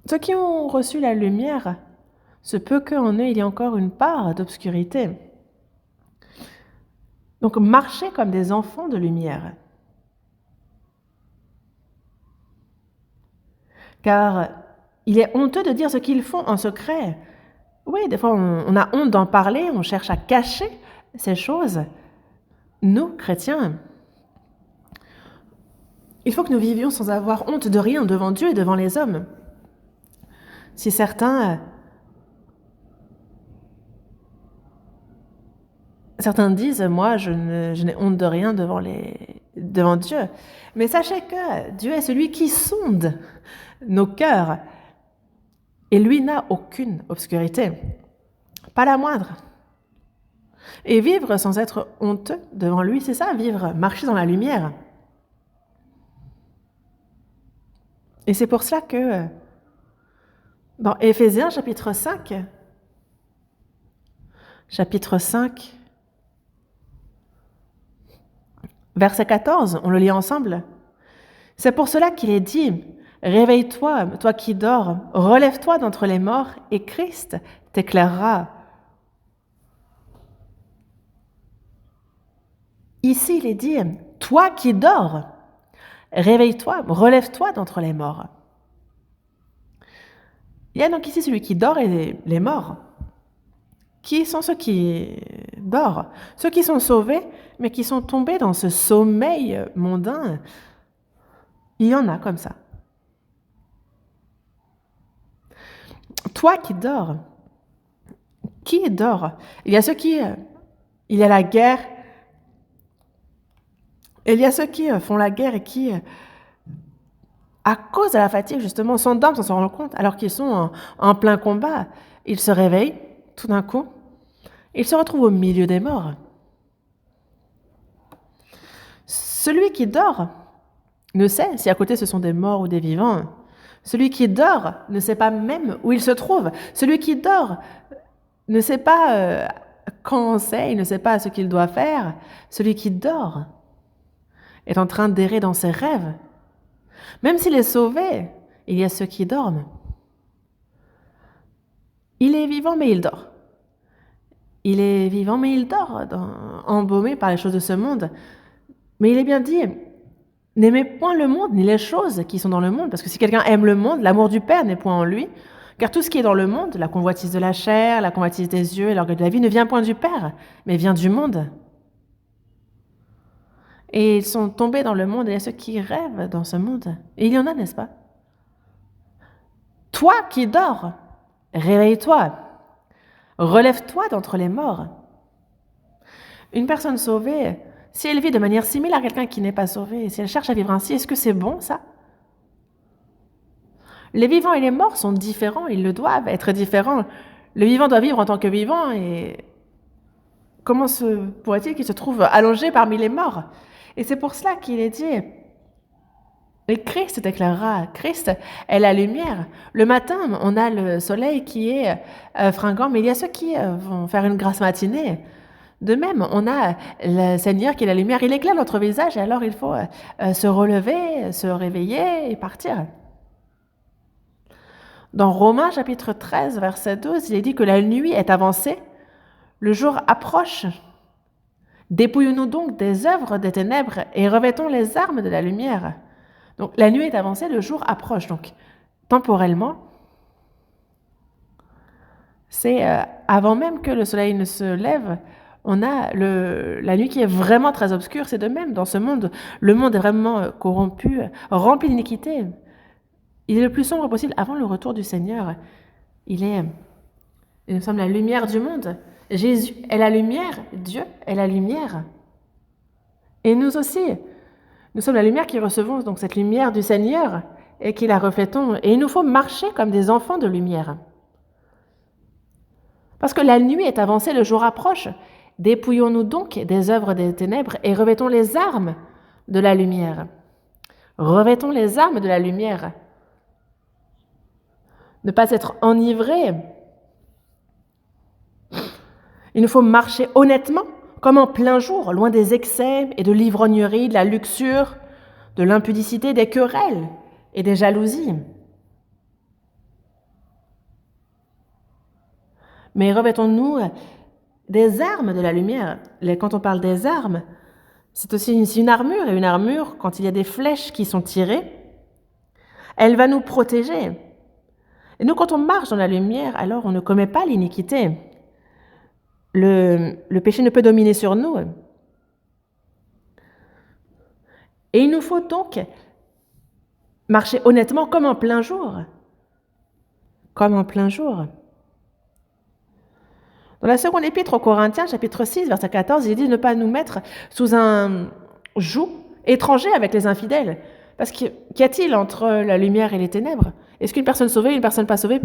Ceux qui ont reçu la lumière, se peut qu'en eux, il y ait encore une part d'obscurité. Donc, marchez comme des enfants de lumière. Car il est honteux de dire ce qu'ils font en secret. Oui, des fois, on a honte d'en parler, on cherche à cacher ces choses. Nous, chrétiens, il faut que nous vivions sans avoir honte de rien devant Dieu et devant les hommes. Si certains disent, moi, je n'ai honte de rien devant Dieu. Mais sachez que Dieu est celui qui sonde nos cœurs. Et lui n'a aucune obscurité, pas la moindre. Et vivre sans être honteux devant lui, c'est ça, vivre, marcher dans la lumière. Et c'est pour cela que dans Éphésiens chapitre 5, verset 14, on le lit ensemble. C'est pour cela qu'il est dit, réveille-toi, toi qui dors, relève-toi d'entre les morts, et Christ t'éclairera. Ici, il est dit, toi qui dors, réveille-toi, relève-toi d'entre les morts. Il y a donc ici celui qui dort et les morts. Qui sont ceux qui dorment? Ceux qui sont sauvés, mais qui sont tombés dans ce sommeil mondain. Il y en a comme ça. Toi qui dors, qui dort? Il y a ceux qui... il y a la guerre. Et il y a ceux qui font la guerre et qui, à cause de la fatigue, justement, s'endorment sans s'en rendre compte, alors qu'ils sont en plein combat. Ils se réveillent, tout d'un coup. Ils se retrouvent au milieu des morts. Celui qui dort ne sait si à côté ce sont des morts ou des vivants. Celui qui dort ne sait pas même où il se trouve. Celui qui dort ne sait pas quand c'est, il ne sait pas ce qu'il doit faire. Celui qui dort est en train d'errer dans ses rêves. Même s'il est sauvé, il y a ceux qui dorment. Il est vivant, mais il dort. Il est vivant, mais il dort, embaumé par les choses de ce monde. Mais il est bien dit, n'aimez point le monde, ni les choses qui sont dans le monde, parce que si quelqu'un aime le monde, l'amour du Père n'est point en lui. Car tout ce qui est dans le monde, la convoitise de la chair, la convoitise des yeux et l'orgueil de la vie, ne vient point du Père, mais vient du monde. Et ils sont tombés dans le monde, et il y a ceux qui rêvent dans ce monde. Et il y en a, n'est-ce pas? Toi qui dors, réveille-toi, relève-toi d'entre les morts. Une personne sauvée, si elle vit de manière similaire à quelqu'un qui n'est pas sauvé, si elle cherche à vivre ainsi, est-ce que c'est bon, ça? Les vivants et les morts sont différents, ils le doivent être différents. Le vivant doit vivre en tant que vivant, et comment se pourrait-il qu'il se trouve allongé parmi les morts? Et c'est pour cela qu'il est dit, et Christ déclarera, Christ est la lumière. Le matin, on a le soleil qui est fringant, mais il y a ceux qui vont faire une grasse matinée. De même, on a le Seigneur qui est la lumière, il éclaire notre visage, et alors il faut se relever, se réveiller et partir. Dans Romains chapitre 13, verset 12, il est dit que la nuit est avancée, le jour approche. Dépouillons-nous donc des œuvres des ténèbres et revêtons les armes de la lumière. Donc la nuit est avancée, le jour approche. Donc temporellement, c'est avant même que le soleil ne se lève, on a la nuit qui est vraiment très obscure. C'est de même dans ce monde. Le monde est vraiment corrompu, rempli d'iniquité. Il est le plus sombre possible avant le retour du Seigneur. Nous sommes la lumière du monde. Jésus est la lumière, Dieu est la lumière. Et nous aussi, nous sommes la lumière qui recevons donc cette lumière du Seigneur et qui la reflétons. Et il nous faut marcher comme des enfants de lumière. Parce que la nuit est avancée, le jour approche. Dépouillons-nous donc des œuvres des ténèbres et revêtons les armes de la lumière. Revêtons les armes de la lumière. Ne pas être enivré. Il nous faut marcher honnêtement, comme en plein jour, loin des excès et de l'ivrognerie, de la luxure, de l'impudicité, des querelles et des jalousies. Mais revêtons-nous des armes de la lumière. Quand on parle des armes, c'est aussi une armure, et une armure, quand il y a des flèches qui sont tirées, elle va nous protéger. Et nous, quand on marche dans la lumière, alors on ne commet pas l'iniquité. Le péché ne peut dominer sur nous. Et il nous faut donc marcher honnêtement comme en plein jour. Comme en plein jour. Dans la seconde épître aux Corinthiens, chapitre 6, verset 14, il dit de ne pas nous mettre sous un joug étranger avec les infidèles. Parce qu'y a-t-il entre la lumière et les ténèbres? Est-ce qu'une personne sauvée et une personne pas sauvée,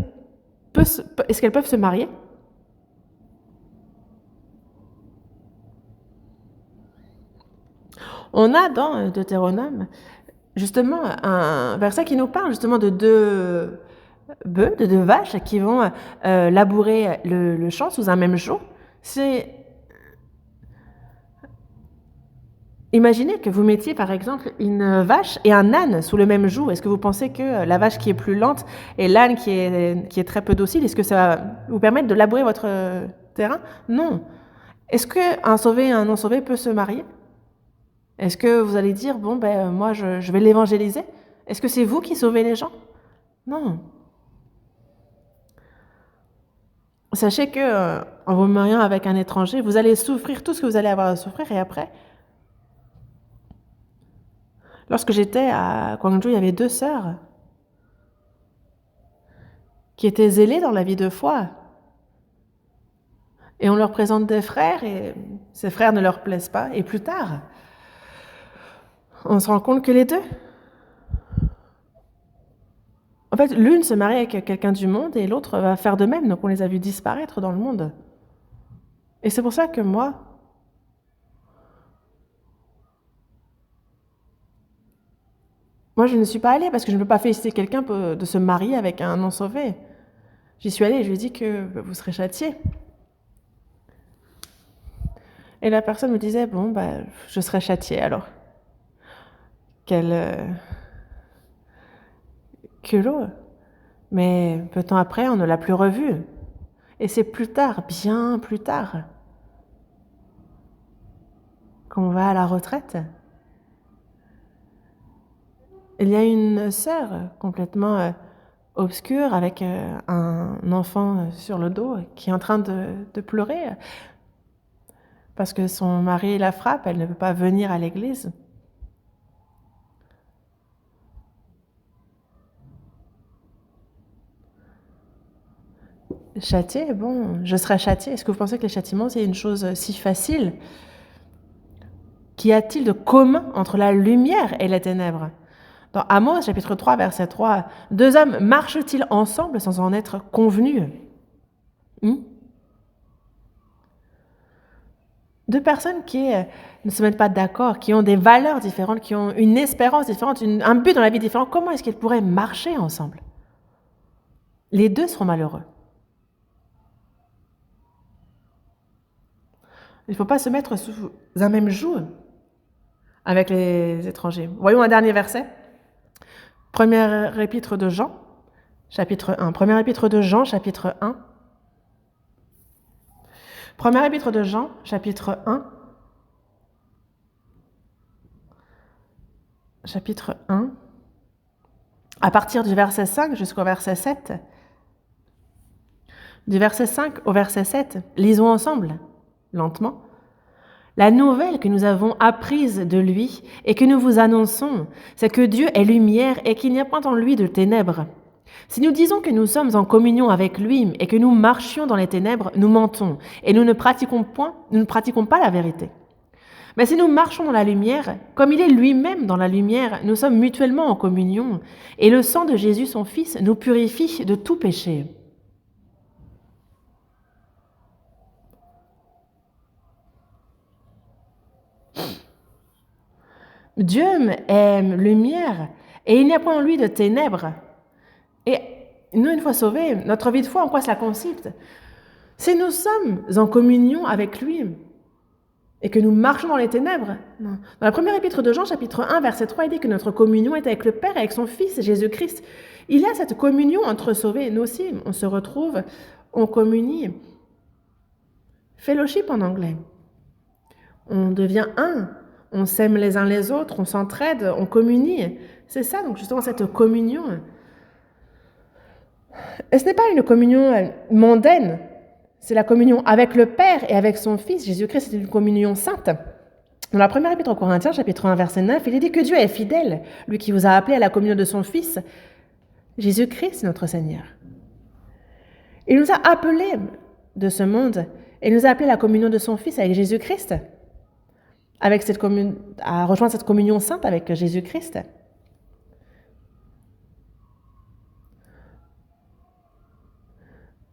est-ce qu'elles peuvent se marier? On a dans Deutéronome justement un verset qui nous parle justement de deux bœufs, de deux vaches qui vont labourer le champ sous un même joug. Imaginez que vous mettiez par exemple une vache et un âne sous le même joug. Est-ce que vous pensez que la vache qui est plus lente et l'âne qui est très peu docile, est-ce que ça va vous permettre de labourer votre terrain? Non. Est-ce qu'un sauvé et un non sauvé peut se marier? Est-ce que vous allez dire, bon, moi je vais l'évangéliser? Est-ce que c'est vous qui sauvez les gens? Non. Sachez que en vous mariant avec un étranger, vous allez souffrir tout ce que vous allez avoir à souffrir, et après, lorsque j'étais à Gwangju, il y avait deux sœurs qui étaient zélées dans la vie de foi. Et on leur présente des frères, et ces frères ne leur plaisent pas. Et plus tard, on se rend compte que les deux, en fait, l'une se marie avec quelqu'un du monde et l'autre va faire de même. Donc on les a vus disparaître dans le monde. Et c'est pour ça que moi, Moi, je ne suis pas allée parce que je ne peux pas féliciter quelqu'un de se marier avec un non-sauvé. J'y suis allée et je lui ai dit que vous serez châtié. Et la personne me disait, bon, je serai châtiée alors. Quel culot. Mais peu de temps après, on ne l'a plus revue. Et c'est plus tard, bien plus tard, qu'on va à la retraite. Il y a une sœur complètement obscure avec un enfant sur le dos qui est en train de pleurer parce que son mari la frappe, elle ne peut pas venir à l'église. Châtié, bon, je serai châtié. Est-ce que vous pensez que les châtiments, c'est une chose si facile? Qu'y a-t-il de commun entre la lumière et les ténèbres? Dans Amos, chapitre 3, verset 3, « Deux hommes marchent-ils ensemble sans en être convenus ?» Deux personnes qui ne se mettent pas d'accord, qui ont des valeurs différentes, qui ont une espérance différente, un but dans la vie différent, comment est-ce qu'ils pourraient marcher ensemble? Les deux seront malheureux. Il ne faut pas se mettre sous un même joug avec les étrangers. Voyons un dernier verset. Première épître de Jean, chapitre 1. Première épître de Jean, chapitre 1. Première épître de Jean, chapitre 1. Chapitre 1. À partir du verset 5 jusqu'au verset 7. Du verset 5 au verset 7, lisons ensemble, lentement. La nouvelle que nous avons apprise de lui et que nous vous annonçons, c'est que Dieu est lumière et qu'il n'y a point en lui de ténèbres. Si nous disons que nous sommes en communion avec lui et que nous marchions dans les ténèbres, nous mentons et nous ne pratiquons pas la vérité. Mais si nous marchons dans la lumière, comme il est lui-même dans la lumière, nous sommes mutuellement en communion et le sang de Jésus, son Fils, nous purifie de tout péché. Dieu est lumière et il n'y a point en lui de ténèbres. Et nous, une fois sauvés, notre vie de foi, en quoi cela consiste? Si nous sommes en communion avec lui et que nous marchons dans les ténèbres, non. Dans la première épître de Jean, chapitre 1, verset 3, il dit que notre communion est avec le Père et avec son Fils, Jésus-Christ. Il y a cette communion entre sauvés. Nous aussi, on se retrouve, on communie. Fellowship en anglais. On devient un. On s'aime les uns les autres, on s'entraide, on communie. C'est ça, donc justement, cette communion. Et ce n'est pas une communion mondaine, c'est la communion avec le Père et avec son Fils. Jésus-Christ, c'est une communion sainte. Dans la première épître aux Corinthiens, chapitre 1, verset 9, il est dit que Dieu est fidèle, lui qui vous a appelé à la communion de son Fils, Jésus-Christ, notre Seigneur. Il nous a appelés de ce monde et il nous a appelés à la communion de son Fils avec Jésus-Christ. À rejoindre cette communion sainte avec Jésus-Christ.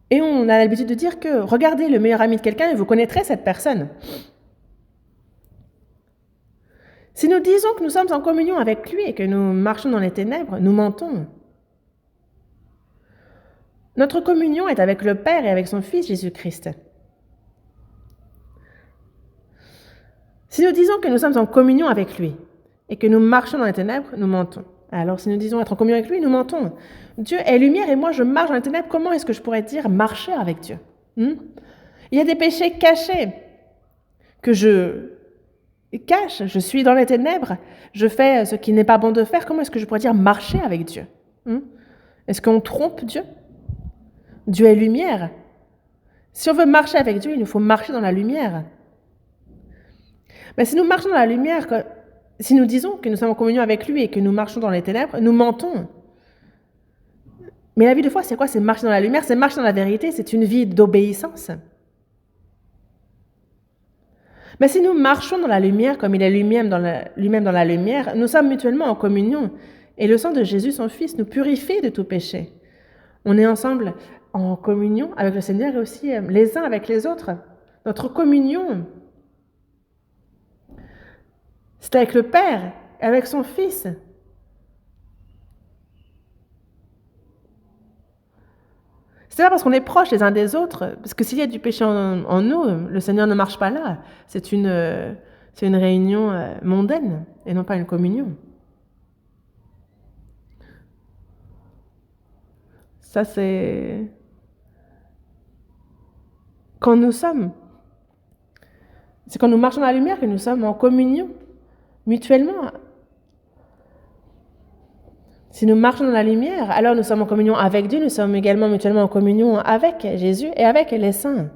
Et on a l'habitude de dire que regardez le meilleur ami de quelqu'un et vous connaîtrez cette personne. Si nous disons que nous sommes en communion avec lui et que nous marchons dans les ténèbres, nous mentons. Notre communion est avec le Père et avec son Fils Jésus-Christ. Si nous disons que nous sommes en communion avec lui et que nous marchons dans les ténèbres, nous mentons. Alors si nous disons être en communion avec lui, nous mentons. Dieu est lumière et moi je marche dans les ténèbres, comment est-ce que je pourrais dire marcher avec Dieu? Il y a des péchés cachés que je cache, je suis dans les ténèbres, je fais ce qui n'est pas bon de faire, comment est-ce que je pourrais dire marcher avec Dieu? Est-ce qu'on trompe Dieu? Dieu est lumière. Si on veut marcher avec Dieu, il nous faut marcher dans la lumière. Mais si nous marchons dans la lumière, si nous disons que nous sommes en communion avec lui et que nous marchons dans les ténèbres, nous mentons. Mais la vie de foi, c'est quoi? C'est marcher dans la lumière, c'est marcher dans la vérité, c'est une vie d'obéissance. Mais si nous marchons dans la lumière, comme il est lui-même dans la lumière, nous sommes mutuellement en communion. Et le sang de Jésus, son Fils, nous purifie de tout péché. On est ensemble en communion avec le Seigneur et aussi les uns avec les autres. Notre communion, c'est avec le Père et avec son Fils. C'est pas parce qu'on est proches les uns des autres, parce que s'il y a du péché en nous, le Seigneur ne marche pas là. C'est une réunion mondaine et non pas une communion. Ça, c'est quand nous sommes. C'est quand nous marchons dans la lumière que nous sommes en communion, mutuellement. Si nous marchons dans la lumière, alors nous sommes en communion avec Dieu, nous sommes également mutuellement en communion avec Jésus et avec les saints.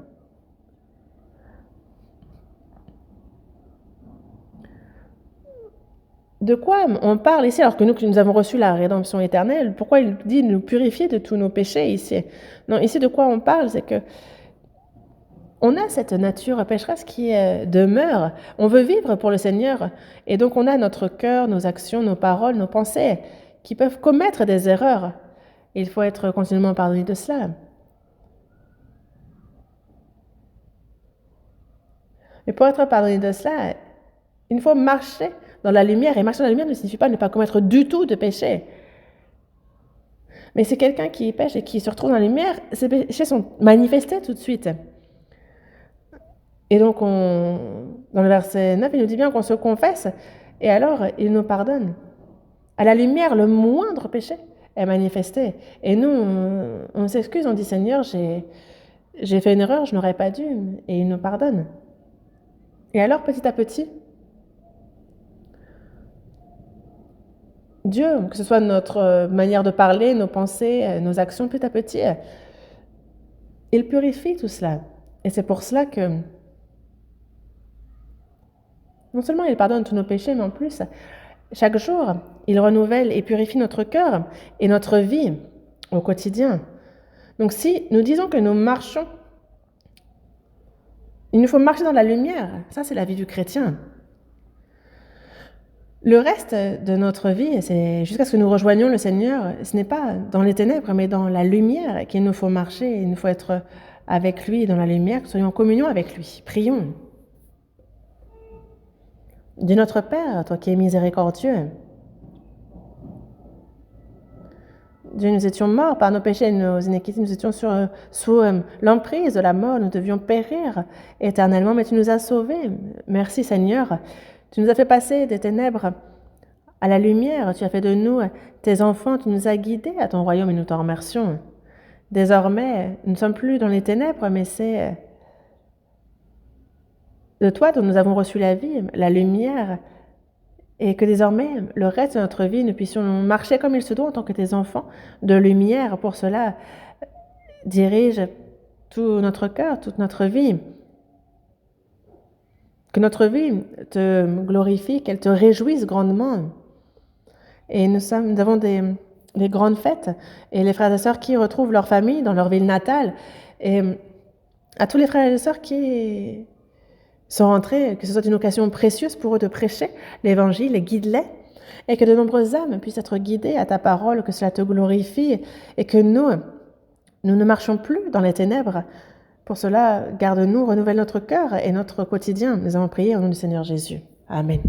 De quoi on parle ici, alors que nous avons reçu la rédemption éternelle? Pourquoi il dit de nous purifier de tous nos péchés ici? Non, ici de quoi on parle, c'est que on a cette nature pécheresse qui demeure. On veut vivre pour le Seigneur. Et donc on a notre cœur, nos actions, nos paroles, nos pensées qui peuvent commettre des erreurs. Il faut être continuellement pardonné de cela. Mais pour être pardonné de cela, il faut marcher dans la lumière. Et marcher dans la lumière ne signifie pas ne pas commettre du tout de péché. Mais c'est quelqu'un qui pêche et qui se retrouve dans la lumière, ses péchés sont manifestés tout de suite. Et donc, dans le verset 9, il nous dit bien qu'on se confesse, et alors il nous pardonne. À la lumière, le moindre péché est manifesté. Et nous, on s'excuse, on dit, Seigneur, j'ai fait une erreur, je n'aurais pas dû, et il nous pardonne. Et alors, petit à petit, Dieu, que ce soit notre manière de parler, nos pensées, nos actions, petit à petit, il purifie tout cela. Et c'est pour cela que non seulement il pardonne tous nos péchés, mais en plus, chaque jour, il renouvelle et purifie notre cœur et notre vie au quotidien. Donc si nous disons que nous marchons, il nous faut marcher dans la lumière. Ça, c'est la vie du chrétien. Le reste de notre vie, c'est jusqu'à ce que nous rejoignions le Seigneur, ce n'est pas dans les ténèbres, mais dans la lumière qu'il nous faut marcher. Il nous faut être avec lui dans la lumière, que nous soyons en communion avec lui. Prions. Dieu notre Père, toi qui es miséricordieux, Dieu, nous étions morts par nos péchés et nos iniquités, nous étions sous l'emprise de la mort, nous devions périr éternellement, mais tu nous as sauvés. Merci Seigneur, tu nous as fait passer des ténèbres à la lumière, tu as fait de nous tes enfants, tu nous as guidés à ton royaume et nous t'en remercions. Désormais, nous ne sommes plus dans les ténèbres, mais c'est de toi dont nous avons reçu la vie, la lumière, et que désormais, le reste de notre vie, nous puissions marcher comme il se doit en tant que tes enfants de lumière. Pour cela, dirige tout notre cœur, toute notre vie. Que notre vie te glorifie, qu'elle te réjouisse grandement. Et nous avons des grandes fêtes, et les frères et sœurs qui retrouvent leur famille dans leur ville natale, et à tous les frères et sœurs qui sont rentrés, que ce soit une occasion précieuse pour eux de prêcher l'Évangile, guide-les, et que de nombreuses âmes puissent être guidées à ta parole, que cela te glorifie, et que nous ne marchons plus dans les ténèbres. Pour cela, garde-nous, renouvelle notre cœur et notre quotidien. Nous avons prié au nom du Seigneur Jésus. Amen.